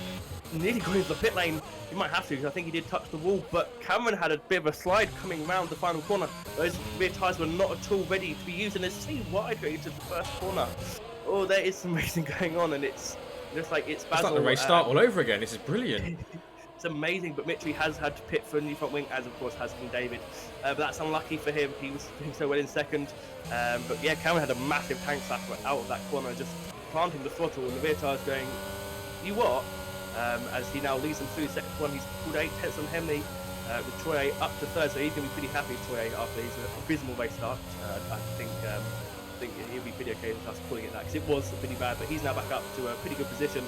nearly gone into the pit lane. He might have to, because I think he did touch the wall, but Cameron had a bit of a slide coming round the final corner. Those rear tyres were not at all ready to be used, and there's 3 wide going into the first corner. Oh, there is some racing going on, and it's just like it's Basil. It's like the race start all over again. This is brilliant. It's amazing, but Mitri has had to pit for a new front wing, as of course has King David. But that's unlucky for him. He was doing so well in second. But yeah, Cameron had a massive tank slap out of that corner, just planting the throttle, and the rear tyres going, you what? As he now leads them through the second one. He's pulled 8 tenths on Henley, with Troye up to third, so he's going to be pretty happy with Troye after his abysmal race start. I think think he'll be pretty okay with us calling it that, because it was pretty bad. But he's now back up to a pretty good position,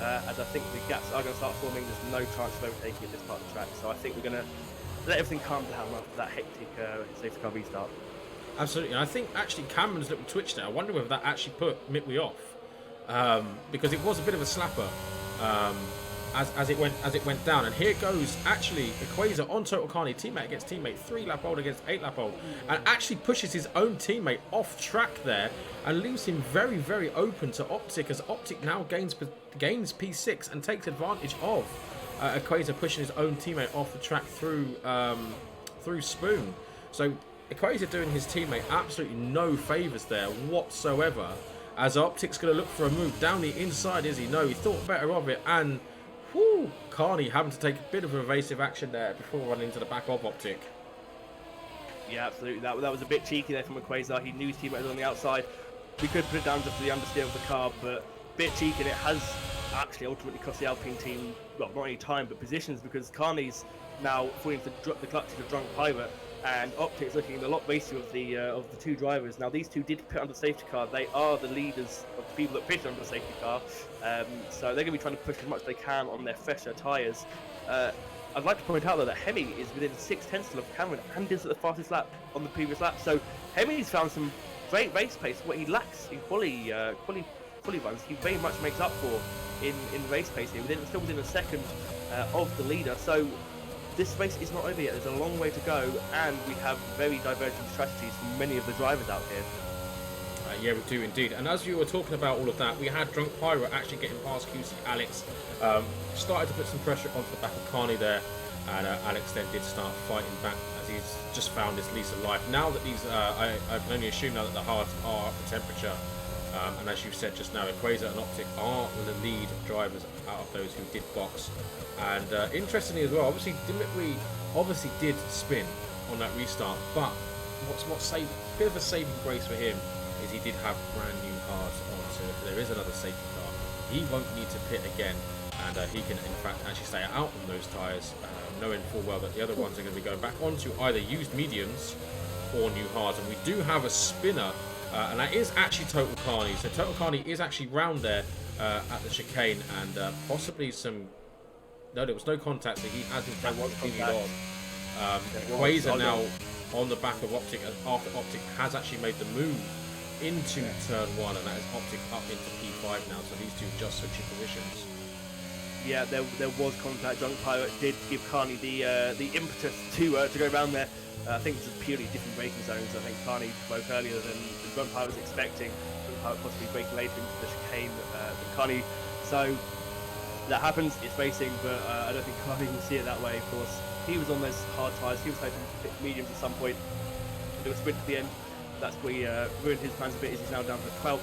as I think the gaps are going to start forming. There's no chance of overtaking at this part of the track, so I think we're going to let everything calm down after that hectic safety car restart. Absolutely, and I think actually Cameron's little twitch there, I wonder whether that actually put Mitwee off, because it was a bit of a slapper as it went down. And here goes actually Equator on Total Carney, teammate against teammate, 3-lap old against 8-lap old, and actually pushes his own teammate off track there and leaves him very, very open to Optic, as Optic now gains P6 and takes advantage of Equator pushing his own teammate off the track through Spoon. So Equator doing his teammate absolutely no favours there whatsoever, as Optic's going to look for a move down the inside, is he? No, he thought better of it, and whoo, Carney having to take a bit of evasive action there before running into the back of Optic. Yeah, absolutely. That was a bit cheeky there from Equator. He knew his teammate was on the outside. We could put it down just to the understeer of the car, but a bit cheeky, and it has actually ultimately cost the Alpine team, well, not only time, but positions, because Carney's now falling into the clutches of Drunk Pirate, and Optic's looking a lot racier of the two drivers. Now, these two did pit under the safety car. They are the leaders of the people that pitted under the safety car, so they're going to be trying to push as much as they can on their fresher tyres. I'd like to point out, though, that Hemi is within 6/10 of Cameron and is at the fastest lap on the previous lap. So Hemi's found some great race pace. What he lacks in quali runs, he very much makes up for in race pace here. Still within a second of the leader. So this race is not over yet. There's a long way to go, and we have very divergent strategies from many of the drivers out here. Yeah, we do indeed. And as you were talking about all of that, we had Drunk Pirate actually getting past QC Alex, started to put some pressure onto the back of Carney there, and Alex then did start fighting back as he's just found his lease of life. Now that these, I can only assume now that the hards are up for temperature, and as you said just now, Equator and Optic are the lead drivers out of those who did box. And interestingly as well, obviously Dimitri did spin on that restart, but what's a bit of a saving grace for him is he did have brand new hards on, so if there is another safety car, he won't need to pit again, and he can in fact actually stay out on those tyres, knowing full well that the other ones are going to be going back onto either used mediums or new hards. And we do have a spinner, and that is actually Total Carney. So Total Carney is actually round there at the chicane, and possibly some. No, there was no contact, so he has in fact continued on. Quasar now on the back of Optic, after Optic has actually made the move into turn 1, and that is Optic up into P5 now, so these two just switching positions. Yeah, there was contact. Drunk Pirate did give Carney the impetus to go around there. I think it's just purely different braking zones. I think Carney broke earlier than Drunk Pirate was expecting. Drunk Pirate possibly braking later into the chicane than Carney. So that happens, it's racing, but I don't think Carney will see it that way. Of course, he was on those hard tyres. He was hoping to pit mediums at some point. Do a sprint at the end. That's where he ruined his plans a bit. He's now down to 12th,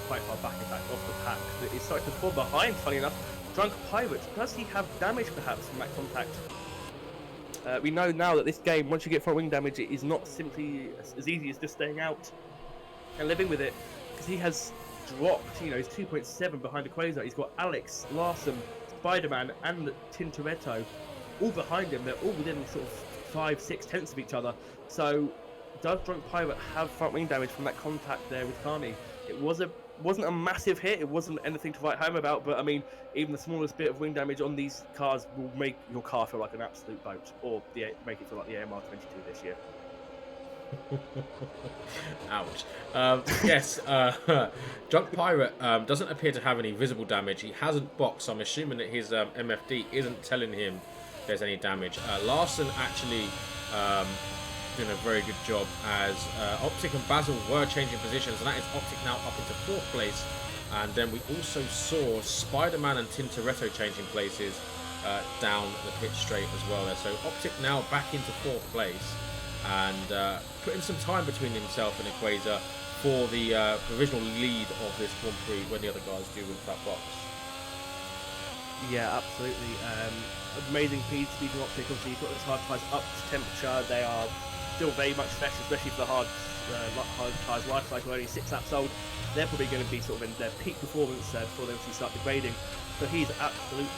quite far back in fact off the pack. But he's starting to fall behind, funny enough. Drunk Pirate, does he have damage perhaps from that contact? We know now that this game, once you get front wing damage, it is not simply as easy as just staying out and living with it, because he has dropped, he's 2.7 behind Equator. He's got Alex, Larson, Spider-Man and Tintoretto all behind him. They're all within sort of 5-6 of each other. So does Drunk Pirate have front wing damage from that contact there with Carney? It wasn't a massive hit, it wasn't anything to write home about, but I mean, even the smallest bit of wing damage on these cars will make your car feel like an absolute boat, or make it feel like the AMR 22 this year. Ouch. Yes, Drunk Pirate doesn't appear to have any visible damage. He hasn't boxed, so I'm assuming that his MFD isn't telling him there's any damage. Larson actually doing a very good job, as Optic and Basil were changing positions, and that is Optic now up into 4th place. And then we also saw Spider-Man and Tintoretto changing places down the pit straight as well there. So Optic now back into 4th place, and putting some time between himself and Equator for the provisional lead of this Grand Prix when the other guys do with that box. Yeah, absolutely. Amazing speed from Optic. Obviously, you've got those hard tyres up to temperature. They are still very much fresh, especially for the hard tyres. Life cycle only 6 laps old. They're probably going to be sort of in their peak performance before they obviously start degrading. So he's absolutely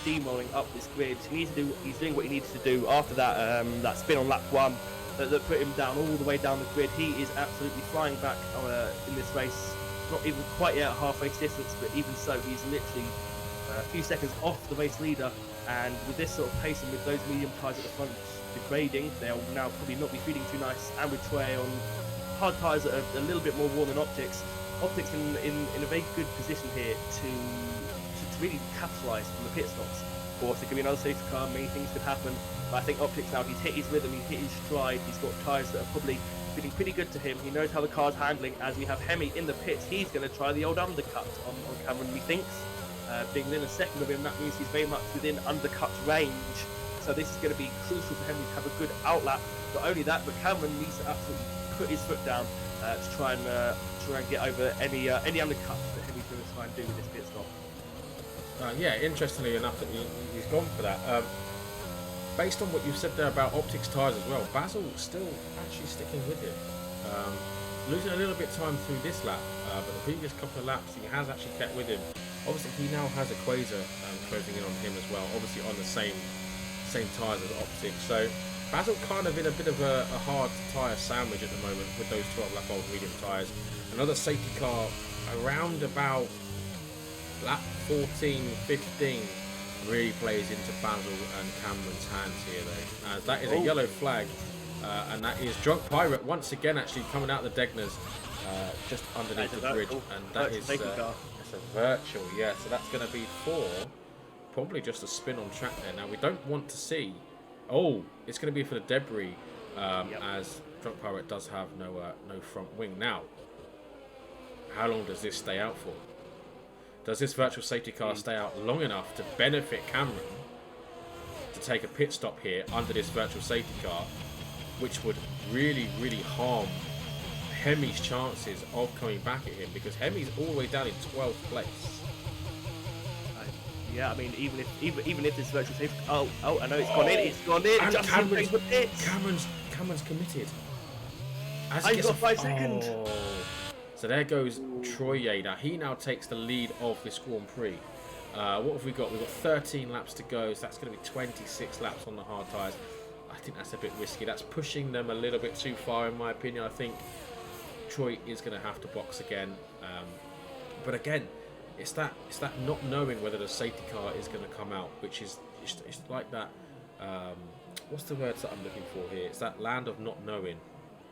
steamrolling up this grid. He's doing what he needs to do after that that spin on lap 1 that put him down all the way down the grid. He is absolutely flying back in this race. Not even quite yet at half race distance, but even so, he's literally a few seconds off the race leader. And with this sort of pace and with those medium tyres at the front degrading, they'll now probably not be feeling too nice. And with Troy on hard tyres that are a little bit more worn than Optics. Optics in a very good position here to really capitalise on the pit stops. Of course, it could be another safety car, many things could happen. But I think Optics now, he's hit his rhythm, he's hit his stride, he's got tyres that are probably feeling pretty good to him. He knows how the car's handling. As we have Hemi in the pits, he's going to try the old undercut on Cameron, he thinks. Being within a second of him, that means he's very much within undercut range. So this is going to be crucial for Hemi to have a good outlap. Not only that, but Cameron needs to absolutely put his foot down to try and get over any undercut that Hemi's going to try and do with this pit stop. Yeah, interestingly enough, that he's gone for that. Based on what you've said there about Optics tyres as well, Basil still actually sticking with him. Losing a little bit of time through this lap, but the previous couple of laps he has actually kept with him. Obviously, he now has a Quasar closing in on him as well, obviously on the same tyres as Optics. So Basil kind of in a bit of a hard tyre sandwich at the moment with those 12 lap old medium tyres. Another safety car around about lap 14, 15 really plays into Basil and Cameron's hands here though. As that is a yellow flag, and that is Drunk Pirate once again actually coming out the Degners just underneath the bridge, and that is it's a virtual, yeah. So that's going to be for probably just a spin on track there. Now we don't want to see. Oh, it's going to be for the debris, as Drunk Pirate does have no front wing. Now, how long does this stay out for? Does this virtual safety car stay out long enough to benefit Cameron to take a pit stop here under this virtual safety car, which would really, really harm Hemi's chances of coming back at him, because Hemi's all the way down in 12th place. Yeah, I mean, even if this virtual safety, I know it's gone in. It's gone in. And Cameron's committed. He's got 5 seconds. So there goes Troye. Now he takes the lead of this Grand Prix. What have we got? We've got 13 laps to go, so that's going to be 26 laps on the hard tyres. I think that's a bit risky. That's pushing them a little bit too far, in my opinion. I think Troy is going to have to box again. But again, it's that not knowing whether the safety car is going to come out, which is it's like that. What's the words that I'm looking for here? It's that land of not knowing,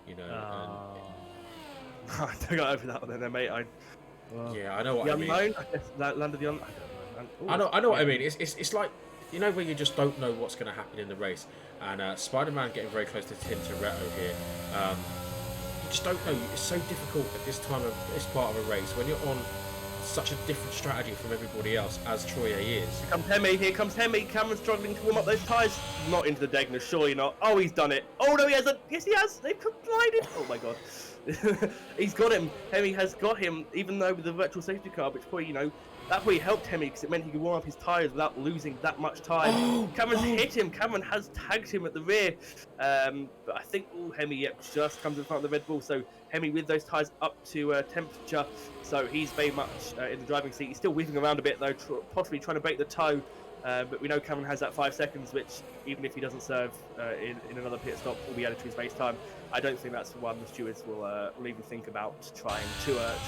you know. I don't go over that one then, mate. Yeah, I know what I mean. I guess that land of the unknown. I know what I mean. It's like, you know, where you just don't know what's going to happen in the race. And Spider-Man getting very close to Tintoretto here. You just don't know. It's so difficult at this time of this part of a race when you're on such a different strategy from everybody else, as Troye is. Here comes Hemi. Cameron's struggling to warm up those tyres. Not into the Degner, surely not. Oh, he's done it. Oh no, he hasn't. Yes, he has. They've collided. Oh my god. He's got him. Hemi has got him, even though with the virtual safety car, which probably, that probably helped Hemi because it meant he could warm up his tyres without losing that much time. Cameron's hit him. Cameron has tagged him at the rear. But I think Hemi just comes in front of the Red Bull. So Hemi with those tyres up to temperature. So he's very much in the driving seat. He's still weaving around a bit though, possibly trying to break the toe. But we know Cameron has that 5 seconds, which even if he doesn't serve in another pit stop, will be added to his race time. I don't think that's one the stewards will even think about trying to let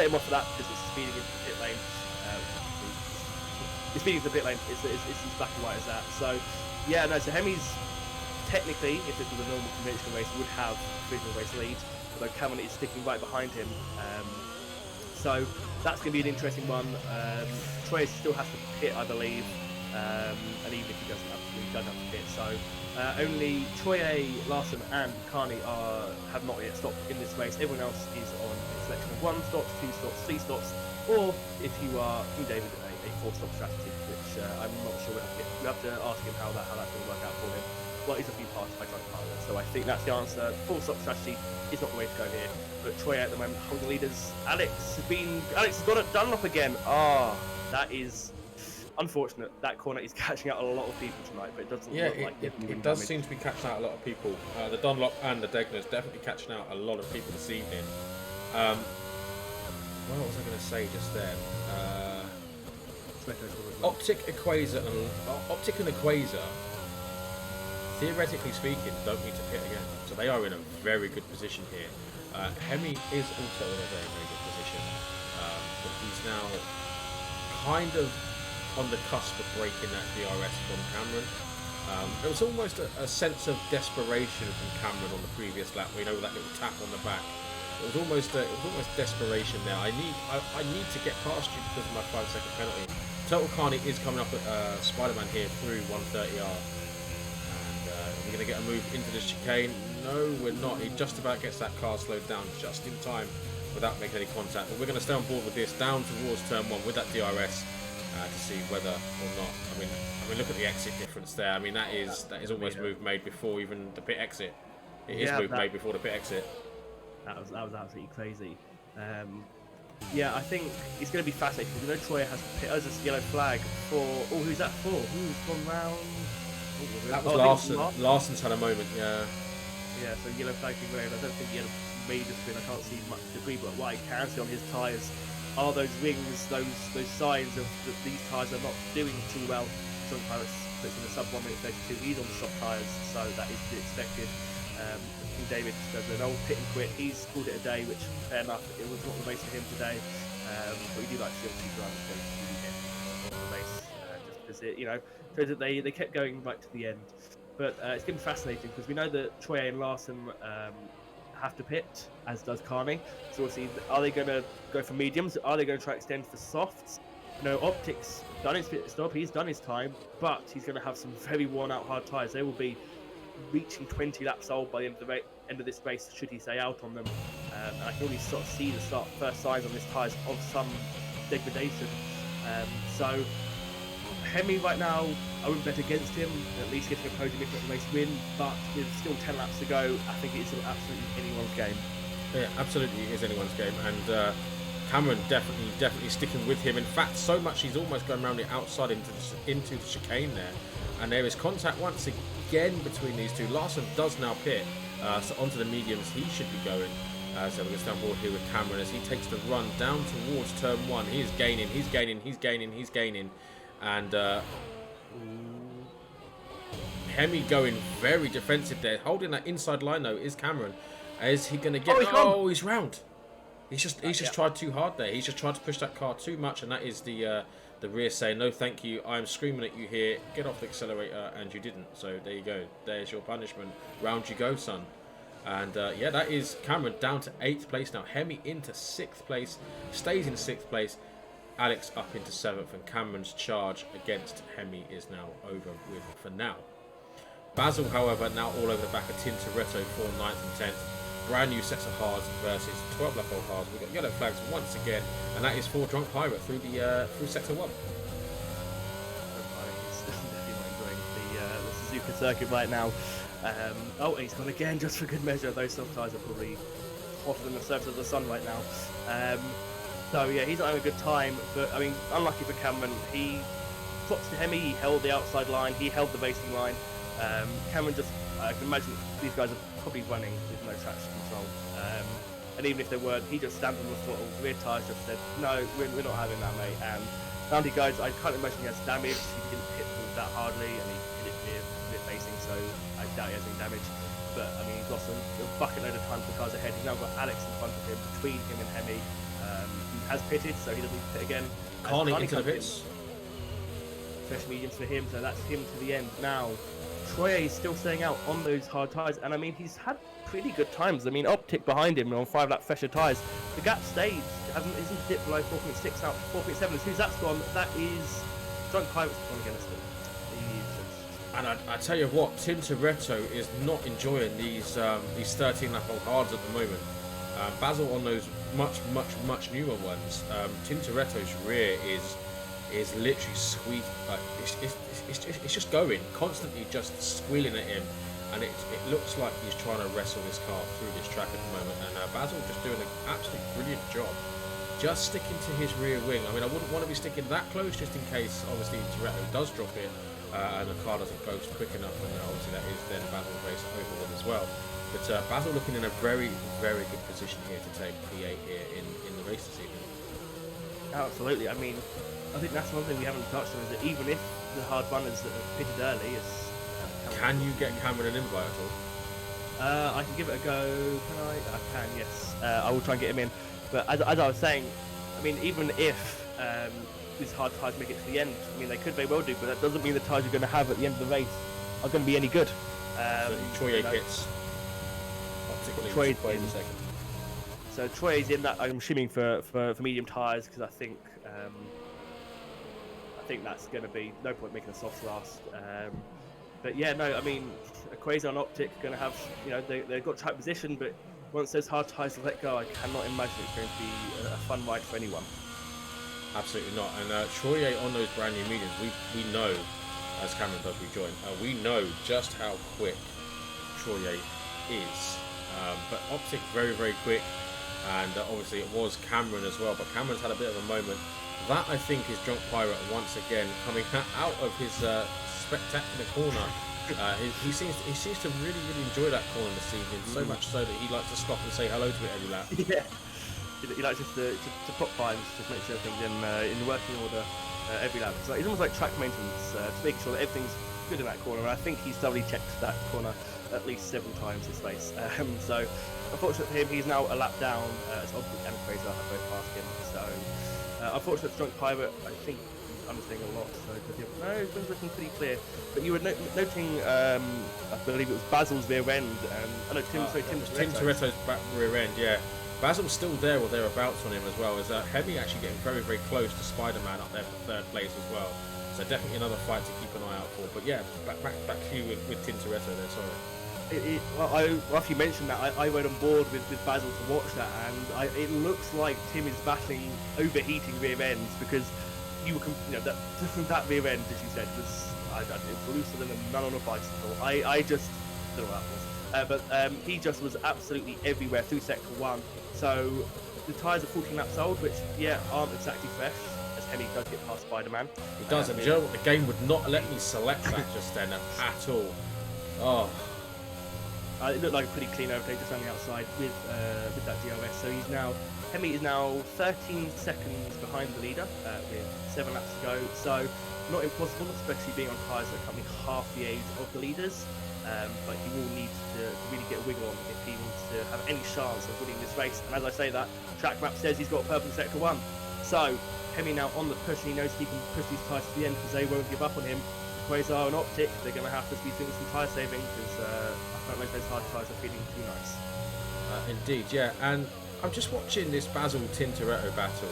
him off of that, because it's speeding into the pit lane. It's speeding into the pit lane. It's as black and white as that. So yeah, no. So Hemi's technically, if this was a normal conventional race, would have provisional race lead, although Cameron is sticking right behind him. So that's going to be an interesting one. Troye still has to pit, I believe, and even if he doesn't have to pit. So only Troye, Larson, and Carney have not yet stopped in this race. Everyone else is on a selection of 1 stop, 2 stops, 3 stops, or if you are King David, a 4-stop strategy, which I'm not sure we have to ask him how that's going to work out for him. Well, he's a few parts by Drunk Pirate, so I think that's the answer. 4-stop strategy is not the way to go here. But Troye at the moment holding leaders. Alex has got it done up again. That is unfortunate. That corner is catching out a lot of people tonight, but it doesn't look like it does seem to be catching out a lot of people. The Dunlop and the Degners definitely catching out a lot of people this evening. What was I going to say just then? Optic and Equator, theoretically speaking, don't need to pit again. So they are in a very good position here. Hemi is also in a very, very good position. But he's now kind of on the cusp of breaking that DRS from Cameron. There was almost a sense of desperation from Cameron on the previous lap. We know that little tap on the back. It was almost desperation there. I need to get past you because of my 5-second penalty. Total Carney is coming up at Spider-Man here through 130R. And we're going to get a move into the chicane. No, we're not. He just about gets that car slowed down just in time without making any contact. But we're going to stay on board with this down towards turn 1 with that DRS to see whether or not. I mean, look at the exit difference there. I mean, that is almost move made before even the pit exit. It is move made before the pit exit. That was absolutely crazy. Yeah, I think it's going to be fascinating because I know Troy has pit us as yellow flag for. Oh, who's that for? Who's gone round? That was Larson. Larson's had a moment. Yeah. Yeah, so yellow flag being waved. I don't think he had a major spin. I can't see much debris, but what I can see on his tyres are those rings, those signs of that these tyres are not doing too well. Some pilots puts in a sub 1 minute 32. He's on the shop tyres, so that is to be expected. David does an old pit and quit. He's called it a day, which fair enough. It was not the race for him today, but we do like to see obviously drivers go to the race, just because it, shows that they kept going right to the end. But it's going to be fascinating because we know that Troy and Larson have to pit, as does Carney. So obviously, are they going to go for mediums? Are they going to try to extend for softs? Optics done his pit stop. He's done his time, but he's going to have some very worn-out hard tyres. They will be reaching 20 laps old by the end of this race should he stay out on them, and I can only sort of see the first signs on his tyres of some degradation. So Hemi right now, I wouldn't bet against him, at least getting a podium if not the race win, but with still 10 laps to go, I think it's absolutely anyone's game. Yeah, absolutely it is anyone's game, and Cameron definitely sticking with him. In fact, so much he's almost going around the outside into the chicane there, and there is contact once again between these two. Larson does now pit, so onto the mediums he should be going. So we're going to stay on board here with Cameron as he takes the run down towards turn 1. He is gaining, and Hemi going very defensive there, holding that inside line though is Cameron. Is he going to get? He's round. He's just tried too hard there. He's just tried to push that car too much, and that is the rear saying no thank you, I'm screaming at you here, get off the accelerator, and you didn't. So there you go, there's your punishment, round you go son. And yeah, that is Cameron down to 8th place now. Hemi into 6th place, stays in 6th place. Alex up into 7th, and Cameron's charge against Hemi is now over with for now. Basil, however, now all over the back of Tim Toretto for 9th and 10th. Brand new sets of hards versus 12 lap old hards. We've got yellow flags once again, and that is for Drunk Pirate through through sector 1. He's definitely not enjoying the Suzuka circuit right now. He's gone again just for good measure. Those soft tyres are probably hotter than the surface of the sun right now. So yeah, he's not having a good time. But I mean, unlucky for Cameron, he props to Hemi. He held the outside line. He held the racing line. Cameron just, I can imagine these guys are probably running with no traction control. And even if they weren't, he just stamped on the throttle. Rear tyres just said, no, we're not having that, mate. And Andy guys, I can't imagine he has damage. He didn't hit that hardly, and he hit it near facing, so I doubt he has any damage. But I mean, he's lost a bucket load of time for the cars ahead. He's now got Alex in front of him, between him and Hemi. He has pitted, so he doesn't need to pit again. Carney into the pits. Fresh mediums for him, so that's him to the end. Now, Troye is still staying out on those hard tyres, and I mean, he's had pretty good times. I mean, Optic behind him on 5 lap fresher tyres. The gap stayed, isn't dipped below 4.6 out to 4.7. As soon as that's gone, that is Drunk Pirate's gone against him. And I tell you what, Tim Toretto is not enjoying these 13 lap old hards at the moment. Basil on those much newer ones. Tim Toretto's rear is literally squeezed. It's just going constantly, just squealing at him, and it looks like he's trying to wrestle this car through this track at the moment. And Basil just doing an absolutely brilliant job, just sticking to his rear wing. I mean, I wouldn't want to be sticking that close just in case, obviously, Toretto does drop it and the car doesn't go quick enough, and obviously that is then Basil's race over with as well. But Basil looking in a very good position here to take P8 here in the race this evening. Absolutely. I mean, I think that's one thing we haven't touched on, is that even if the hard runners that are pitted early is... Can you get Cameron an invite at all? I can give it a go. Can I? I can, yes. I will try and get him in. But as I was saying, I mean, even if these hard tyres make it to the end, I mean, they could very well do, but that doesn't mean the tyres you're going to have at the end of the race are going to be any good. So Troye hits. Troye in a second. So Troye is in that, I'm assuming, for medium tyres, because I think that's going to be no point making a soft last. But yeah, no, I mean, a Quasar and Optic going to have, they've got track position, but once those hard tyres are let go, I cannot imagine it's going to be a fun ride for anyone. Absolutely not. And Troye on those brand new mediums, we know, as Cameron does rejoin, we know just how quick Troye is. But Optic very, very quick, and obviously it was Cameron as well, but Cameron's had a bit of a moment. That, I think, is Drunk Pirate once again coming out of his spectacular corner. He seems to really, really enjoy that corner this evening, so much so that he likes to stop and say hello to it every lap. Yeah, he likes just to pop by and just make sure everything's in working order every lap. It's almost like track maintenance, just making sure that everything's good in that corner. And I think he's thoroughly checked that corner at least 7 times this race. So, unfortunately for him, he's now a lap down. As Optic and Quasar have both passed him. So, unfortunately for Drunk Pirate, I think he's understaying a lot. So, no, it's looking pretty clear. But you were noting, I believe it was Basil's rear end. Tim Toretto's back rear end, yeah. Basil's still there or thereabouts on him as well. Is Hemi actually getting very, very close to Spider-Man up there for 3rd place as well. So definitely another fight to keep an eye out for. But yeah, back to you with Tintoretto there, sorry. After you mentioned that, I went on board with Basil to watch that, and it looks like Tim is battling overheating rear ends, because that rear end, as you said, was looser than a none on a bicycle. I just don't know what that was. But he just was absolutely everywhere through sector 1. So the tyres are 14 laps old, which aren't exactly fresh. Hemi does get past Spider-Man. He does, and you know what? The game would not let me select that just then at all. Oh. It looked like a pretty clean overtake just on the outside with that DRS. So Hemi is now 13 seconds behind the leader with 7 laps to go. So not impossible, especially being on tyres that are coming half the age of the leaders. But he will need to really get a wiggle on if he wants to have any chance of winning this race. And as I say that, track map says he's got purple in sector 1. So Hemi now on the push, and he knows he can push these tyres to the end because they won't give up on him. Quasar and Optic, they're going to have to be doing some tyre saving, because I don't know if those hard tyres are feeling too nice. Indeed, yeah. And I'm just watching this Basil Tintoretto battle.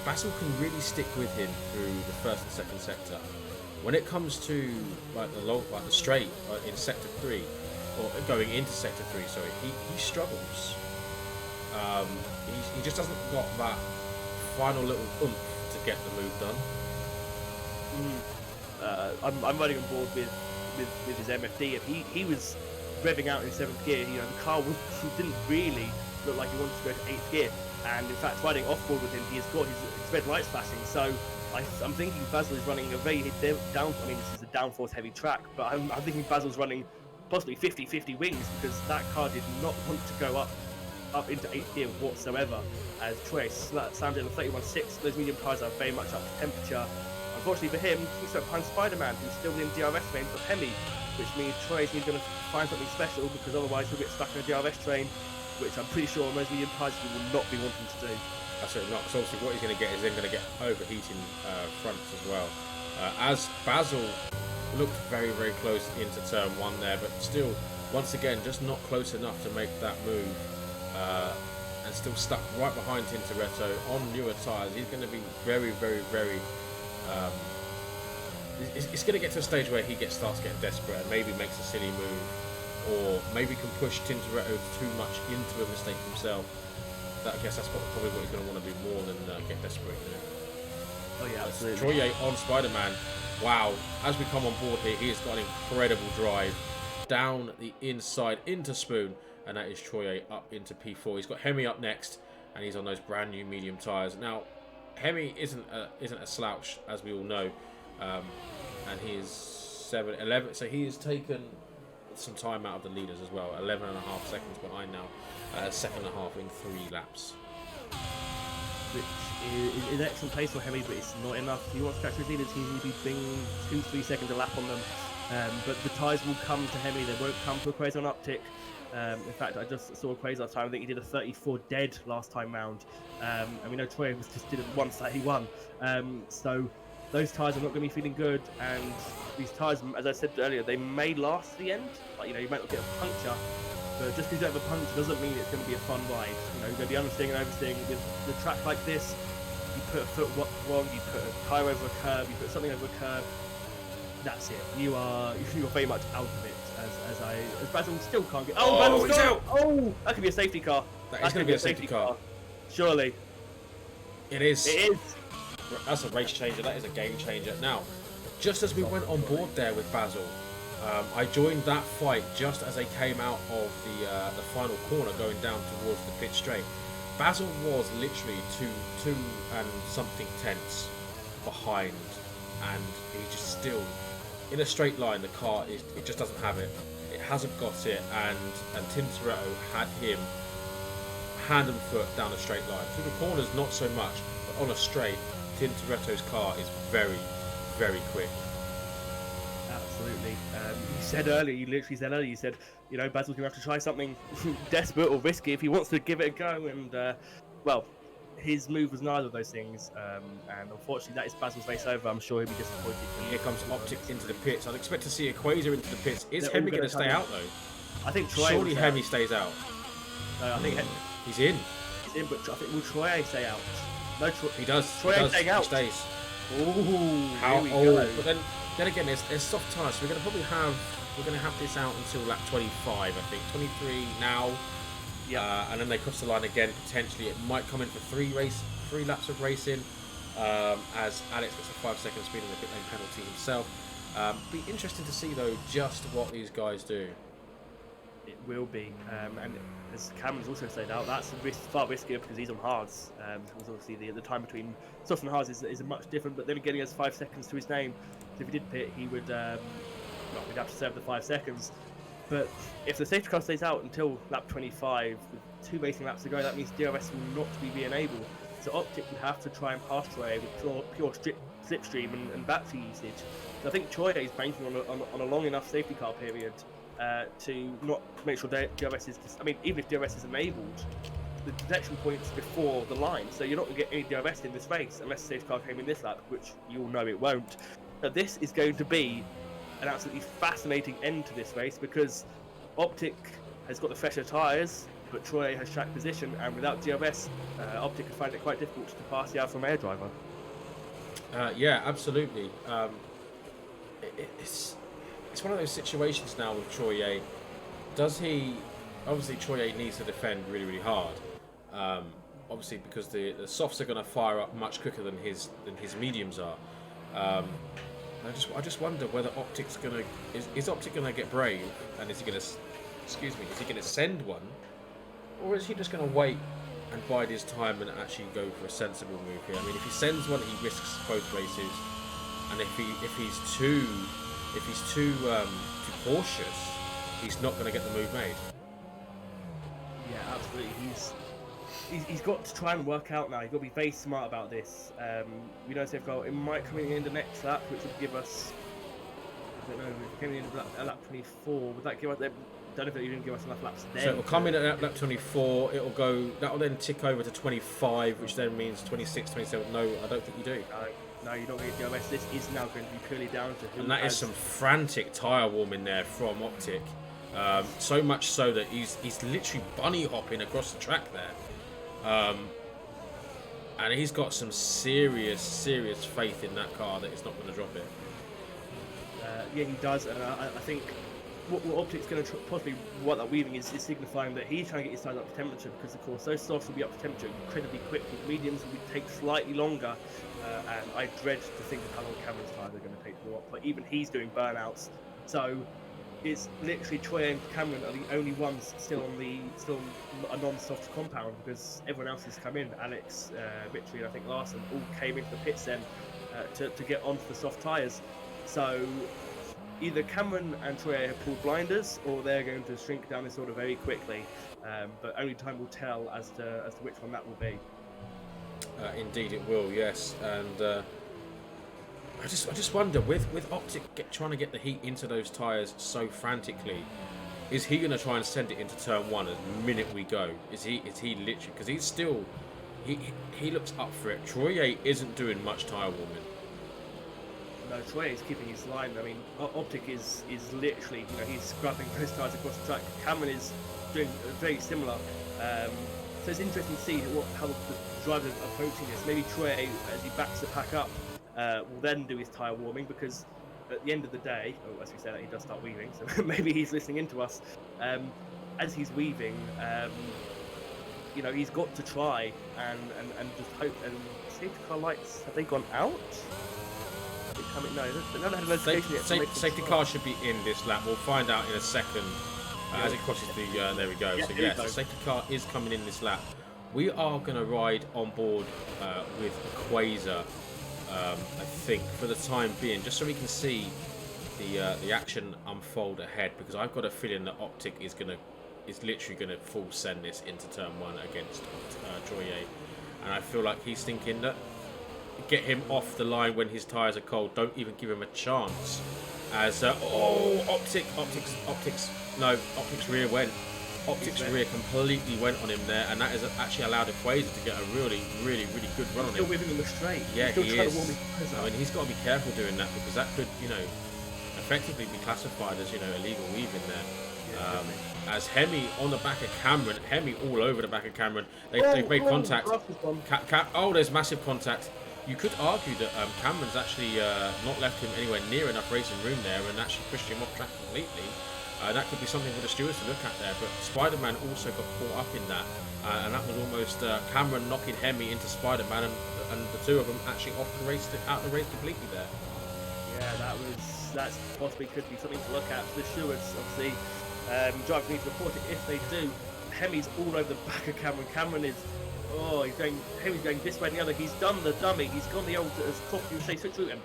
Basil can really stick with him through the 1st and 2nd sector. When it comes to the straight in sector 3, or going into sector 3, sorry, he struggles. He just hasn't got that final little oomph to get the move done. I'm running on board with his MFD, and he was revving out in 7th gear. The car didn't really look like he wanted to go to 8th gear, and in fact, riding off board with him, he has got his red lights flashing. So I'm thinking Basil is running a very down. I mean, this is a downforce heavy track, but I'm thinking Basil's running possibly 50-50 wings, because that car did not want to go up into 8th gear whatsoever, as Troye slammed in the 31.6. Those medium tyres are very much up to temperature. Unfortunately for him, he's stuck behind Spider-Man, who's still in DRS range of Hemi, which means Troye's going to find something special, because otherwise he'll get stuck in a DRS train, which I'm pretty sure those medium tyres he will not be wanting to do. Absolutely not. So obviously what he's going to get is then going to get overheating fronts as well. As Basil looked very, very close into turn 1 there, but still, once again, just not close enough to make that move. And still stuck right behind Tintoretto on newer tyres. He's going to be very, very, very... it's going to get to a stage where he starts getting desperate and maybe makes a silly move, or maybe can push Tintoretto too much into a mistake himself. I guess that's probably what he's going to want to do more than get desperate. Oh yeah, absolutely. Troye on Spider-Man. Wow, as we come on board here, he has got an incredible drive down the inside into Spoon, and that is Troye up into P4. He's got Hemi up next, and he's on those brand new medium tyres. Now, Hemi isn't a slouch, as we all know, and he is 11. So he has taken some time out of the leaders as well. 11.5 seconds behind now, 2.5 in 3 laps. Which is excellent pace for Hemi, but it's not enough. If he wants to catch his leaders, he needs to be being 2-3 seconds a lap on them. But the tyres will come to Hemi, they won't come to a Quasar on uptick. In fact, I just saw a Quasar last time. I think he did a 34 dead last time round. And we know Troy was just did it once that he won. So those tyres are not going to be feeling good. And these tyres, as I said earlier, they may last to the end. Like, you might not get a puncture. But just because you don't have a puncture doesn't mean it's going to be a fun ride. You're going to be understeering and oversteering. With the track like this, you put a foot wrong, you put a tyre over a curb, you put something over a curb. That's it. You're very much out of it. As Basil still can't get. Oh, Basil's out! Oh, that could be a safety car. That is going to be a safety car. Surely. It is. It is. That's a race changer. That is a game changer. Now, just as we went on board there with Basil, I joined that fight just as they came out of the final corner going down towards the pit straight. Basil was literally two and something tenths behind, and he just still, in a straight line, the car it just doesn't have it. It hasn't got it, and Tim Toretto had him hand and foot down a straight line. Through the corners, not so much, but on a straight, Tim Toretto's car is very, very quick. Absolutely. You literally said earlier, you said, Basil's going to have to try something desperate or risky if he wants to give it a go. And, well, his move was neither of those things. And unfortunately, that is Basil's race over. I'm sure he'll be disappointed. Here comes Optic into the pits. I'd expect to see a Quasar into the pits. Is Hemi going to stay out, though? I think Troy surely Hemi stays out. No, I think he's in. He's in, but I think will Troy stay out? No, he does. Troy staying out. He stays. Ooh, here we go. But then again, there's soft tyres, so we're going to have this out until lap 25, I think. 23 now. Yeah. And then they cross the line again. Potentially, it might come in for three laps of racing. As Alex gets a 5-second speed in the pit lane penalty himself. Be interesting to see though just what these guys do. It will be, and as Cameron's also said out, that's far riskier because he's on hards. Because obviously the time between soft and hards is much different. But then again, he has 5 seconds to his name. So if he did pit, he would we'd have to serve the 5 seconds. But if the safety car stays out until lap 25, with 2 racing laps to go, that means DRS will not be enabled. So Optic would have to try and pass Troy with pure slipstream and battery usage. So I think Troy is banking on a long enough safety car period to not make sure DRS is. Even if DRS is enabled, the detection point's before the line, so you're not going to get any DRS in this race unless the safety car came in this lap, which you all know it won't. Now, this is going to be an absolutely fascinating end to this race because Optic has got the fresher tyres, but Troy has track position, and without DRS, Optic could find it quite difficult to pass the Alfa Romeo driver. Yeah, absolutely. It's one of those situations now with Troye. Does he? Obviously, Troye needs to defend really, really hard. Obviously, because the softs are going to fire up much quicker than his mediums are. I just wonder whether Optic's going to is Optic going to get brave, and is he going to send one, or is he just going to wait and bide his time and actually go for a sensible move here? If he sends one, he risks both races, and if he's too cautious, he's not going to get the move made. Yeah, absolutely. He's got to try and work out now. He's got to be very smart about this. We know it might come in the next lap, which would give us. I don't know. If it came in lap 24, would that give us? I don't know if it even give us enough laps then. So it will come in at lap 24. It'll go. That will then tick over to 25, which then means 26, 27. No, I don't think you do. No, you don't get DRS. This is now going to be purely down to who. And that is some frantic tyre warming there from Optic. So much so that he's literally bunny hopping across the track there. And he's got some serious faith in that car that it's not going to drop it. Yeah, he does, and I think what Optic's going to possibly what that weaving is signifying that he's trying to get his tyres up to temperature, because of course those softs will be up to temperature incredibly quickly. Mediums will take slightly longer, and I dread to think of how long Cameron's tyres are going to take to warm up. But even he's doing burnouts, so it's literally Troy and Cameron are the only ones still a non-soft compound, because everyone else has come in. Alex, Richie, and I think Larson all came into the pits then to get onto the soft tyres. So either Cameron and Troy have pulled blinders, or they're going to shrink down this order very quickly. But only time will tell as to which one that will be. Indeed, it will. Yes, and I just wonder with Optic trying to get the heat into those tyres so frantically. Is he going to try and send it into turn one the minute we go? Is he literally, because he's still he looks up for it. Troye isn't doing much tyre warming. No, Troy is keeping his line. I mean, Optic is literally, he's scrubbing those tyres across the track. Cameron is doing very similar. So it's interesting to see how the drivers are approaching this. Maybe Troy, as he backs the pack up, will then do his tyre warming, because at the end of the day, as we said, he does start weaving, so maybe he's listening into us. As he's weaving, he's got to try and just hope. And safety car lights, have they gone out? No, they haven't had a notification yet. Safety car should be in this lap. We'll find out in a second as it crosses the. There we go. Yeah, so yes, the safety car is coming in this lap. We are going to ride on board with Quasar, I think, for the time being, just so we can see the action unfold ahead. Because I've got a feeling that Optic is literally gonna full send this into turn one against Troye, and I feel like he's thinking that. Get him off the line when his tyres are cold. Don't even give him a chance. As Optic's rear went. Optic's rear completely went on him there, and that has actually allowed Quasar to get a really, really, really good run on him. Still whipping him straight. Yeah, he is. I mean, he's got to be careful doing that, because that could, effectively be classified as, illegal weaving there. As Hemi on the back of Cameron, Hemi all over the back of Cameron. They've made contact. There's massive contact. You could argue that Cameron's actually not left him anywhere near enough racing room there, and actually pushed him off track completely. That could be something for the stewards to look at there. But Spider-Man also got caught up in that, and that was almost Cameron knocking Hemi into Spider-Man, and the two of them actually out the race completely there. Yeah, that's possibly could be something to look at for the stewards. Obviously, drivers need to report it if they do. Hemi's all over the back of Cameron. Cameron is. Hemi's going this way and the other. He's done the dummy. He's gone the old, as Coffee would say, switch route. And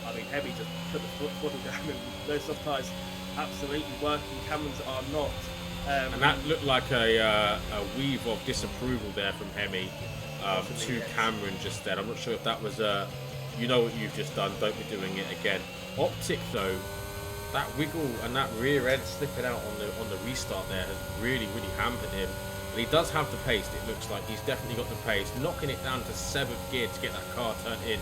I mean, Hemi just put the throttle down, and those soft tyres absolutely working. Cameron's are not. And that looked like a weave of disapproval there from Hemi to Cameron just then. I'm not sure if that was you know what you've just done, don't be doing it again. Optic though, that wiggle and that rear end slipping out on the restart there has really, really hampered him. He does have the pace, it looks like. He's definitely got the pace. Knocking it down to 7th gear to get that car turned in.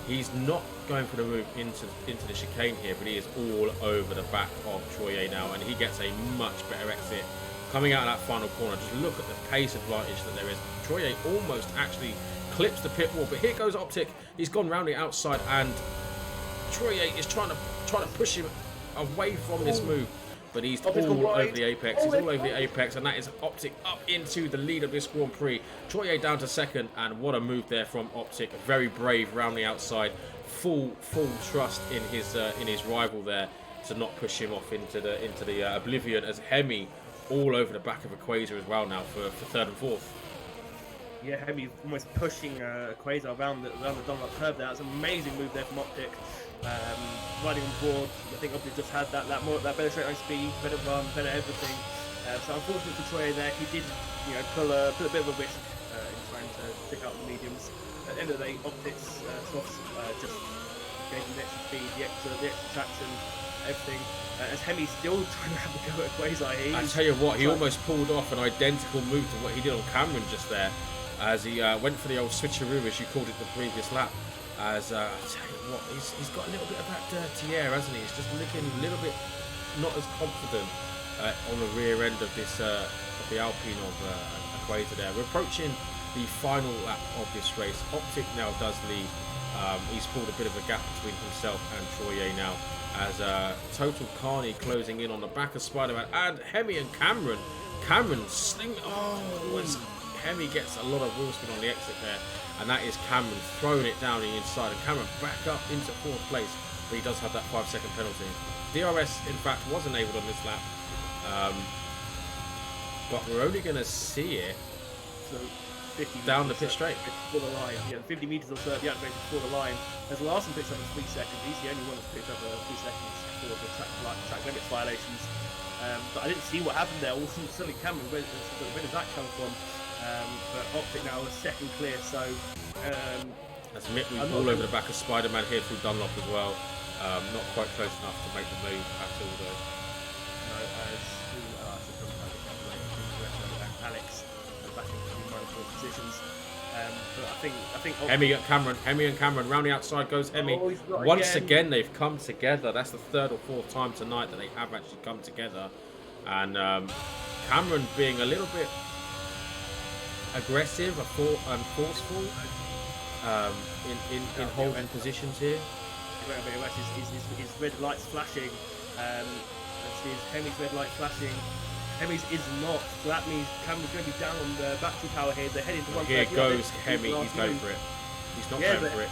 He's not going for the move into the chicane here, but he is all over the back of Troye now, and he gets a much better exit. Coming out of that final corner, just look at the pace advantage that there is. Troye almost actually clips the pit wall, but here goes Optic. He's gone round the outside, and Troye is trying to push him away from this move. But he's all over the apex. He's all over the apex, and that is Optic up into the lead of this Grand Prix. Troye down to second, and what a move there from Optic. Very brave round the outside. Full trust in his rival there to not push him off into the oblivion. As Hemi all over the back of Quasar as well now for third and fourth. Yeah, Hemi almost pushing Quasar around the Dunlop curve there. That's an amazing move there from Optic. Riding on board, I think Optic just had that better straight line speed, better run, better everything. So unfortunately for Troye there, he did pull a bit of a risk in trying to pick out the mediums. At the end of the day, Optic's softs just gave him the extra speed, the extra traction, everything. As Hemi's still trying to have a go at Quasar. I tell you what, he almost pulled off an identical move to what he did on Cameron just there, as he went for the old switcheroo, as you called it the previous lap. As I tell you what, he's got a little bit of that dirty air, hasn't he? He's just looking a little bit not as confident on the rear end of this of the Alpine of Quasar there. We're approaching the final lap of this race. Optic now does lead. He's pulled a bit of a gap between himself and Troye now, as Total Carney closing in on the back of Spider-Man, and Hemi and Cameron. Cameron Hemi gets a lot of wheel spin on the exit there, and that is Cameron throwing it down the inside, and Cameron back up into 4th place, but he does have that 5-second penalty. DRS in fact was enabled on this lap, but we're only going to see it so 50 down the pit straight. Before the line, 50 metres or so of the activated before the line. As Larson picks up a 3 seconds, he's the only one that's picked up 3 seconds for the track limits violations. But I didn't see what happened there. All suddenly Cameron, where does that come from? But Optic now is second clear, so That's Mick all over the back of Spider-Man here through Dunlop as well. Not quite close enough to make the move at all though. No, and Alex are back into the minor positions. But I think Hemi and Cameron round the outside goes Hemi. Once again they've come together. That's the third or fourth time tonight that they have actually come together, and Cameron being a little bit aggressive and forceful in holding positions here. His red lights flashing. Hemi's red light flashing. Hemi's is not, so that means Cameron's going to be down on the battery power here. They're heading to 130. Here goes Hemi, he's going for it. He's not going for it.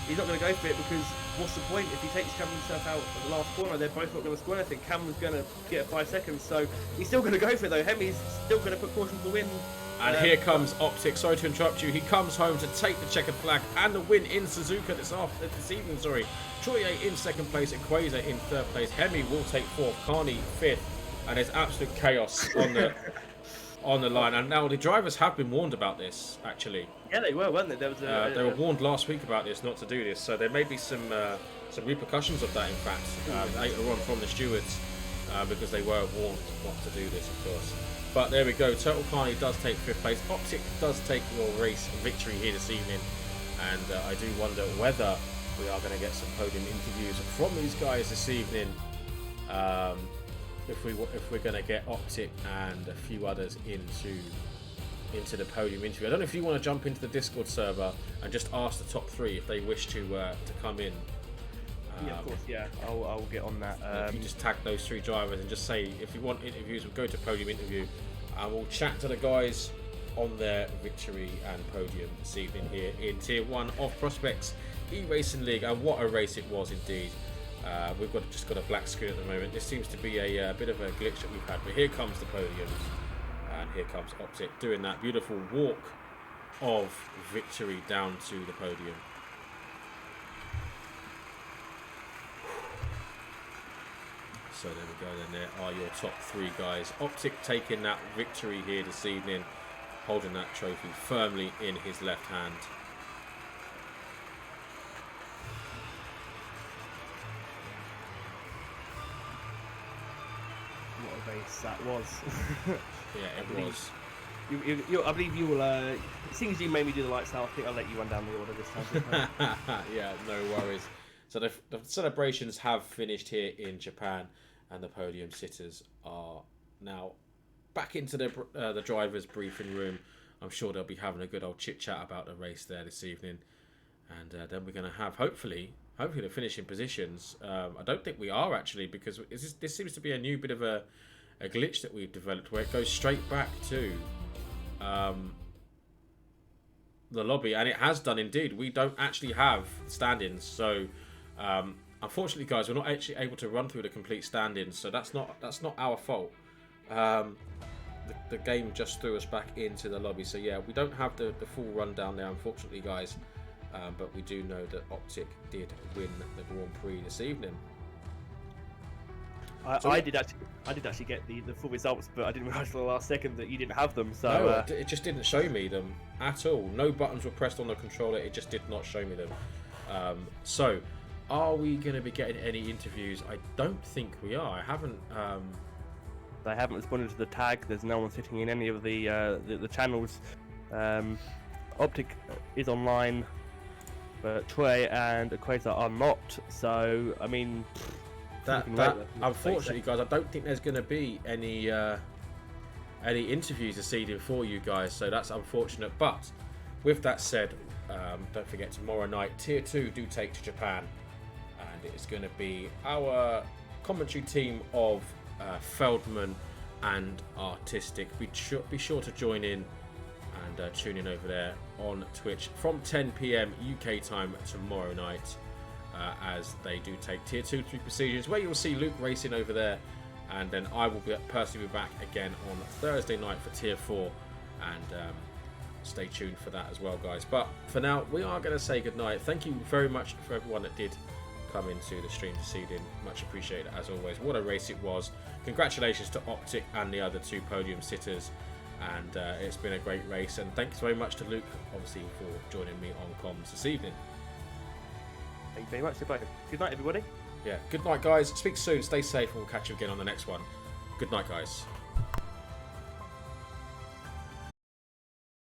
He's not going to go for it because what's the point if he takes Cameron himself out at the last corner? They're both not going to score anything. Cameron's going to get 5 seconds, so he's still going to go for it though. Hemi's still going to put caution to the wind. And here comes Optic. Sorry to interrupt you. He comes home to take the checkered flag and the win in Suzuka this evening. Troye in second place and Quasar in third place. Hemi will take fourth. Carney fifth. And there's absolute chaos on the line. And now the drivers have been warned about this, actually. Yeah, they were, weren't they? There was they were warned last week about this, not to do this. So there may be some repercussions of that, in fact, later on from the stewards, because they were warned not to do this, of course. But there we go. Total Carney does take fifth place. Optic does take your race victory here this evening. And I do wonder whether we are going to get some podium interviews from these guys this evening. If we're going to get Optic and a few others into the podium interview. I don't know if you want to jump into the Discord server and just ask the top three if they wish to come in. Yeah, of course. Yeah, I'll get on that. If you just tag those three drivers and just say if you want interviews, we'll go to podium interview, and we'll chat to the guys on their victory and podium this evening here in Tier 1 of Prospects eRacing League. And what a race it was indeed. We've just got a black screen at the moment. This seems to be a bit of a glitch that we've had, but here comes the podium, and here comes Optic doing that beautiful walk of victory down to the podium. So there we go, then there are your top three guys. Optic taking that victory here this evening, holding that trophy firmly in his left hand. Race that was. Yeah, it was. I believe you will. Seeing as you made me do the lights now, I think I'll let you run down the order this time. Yeah, no worries. So the celebrations have finished here in Japan, and the podium sitters are now back into the drivers' briefing room. I'm sure they'll be having a good old chit chat about the race there this evening, and then we're going to have hopefully the finishing positions. I don't think we are actually, because this seems to be a new bit of a glitch that we've developed where it goes straight back to the lobby, and it has done indeed. We don't actually have stand-ins, so unfortunately, guys, we're not actually able to run through the complete stand-ins, so that's not our fault. The game just threw us back into the lobby, so yeah, we don't have the full rundown there, unfortunately, guys. But we do know that Optic did win the Grand Prix this evening. I did actually get the full results, but I didn't realise for the last second that you didn't have them. So no, it just didn't show me them at all. No buttons were pressed on the controller. It just did not show me them. So, are we going to be getting any interviews? I don't think we are. I haven't. They haven't responded to the tag. There's no one sitting in any of the channels. Optic is online, but Troye and Quasar are not. So, I mean, unfortunately, guys, I don't think there's going to be any interviews this evening for you guys. So that's unfortunate. But with that said, don't forget tomorrow night, Tier 2 do take to Japan, and it's going to be our commentary team of Feldman and Artistic. Be sure to join in and tune in over there on Twitch from 10 PM UK time tomorrow night, as they do take Tier 2 3 procedures, where you'll see Luke racing over there, and then I will personally be back again on Thursday night for Tier 4, and stay tuned for that as well, guys. But for now, we are going to say goodnight. Thank you very much for everyone that did come into the stream this evening. Much appreciated as always. What a race it was. Congratulations to Optic and the other two podium sitters. and it's been a great race. And thanks very much to Luke, obviously, for joining me on comms this evening. Thank you very much to both. Good night, everybody. Yeah, good night, guys. Speak soon. Stay safe, and we'll catch you again on the next one. Good night, guys.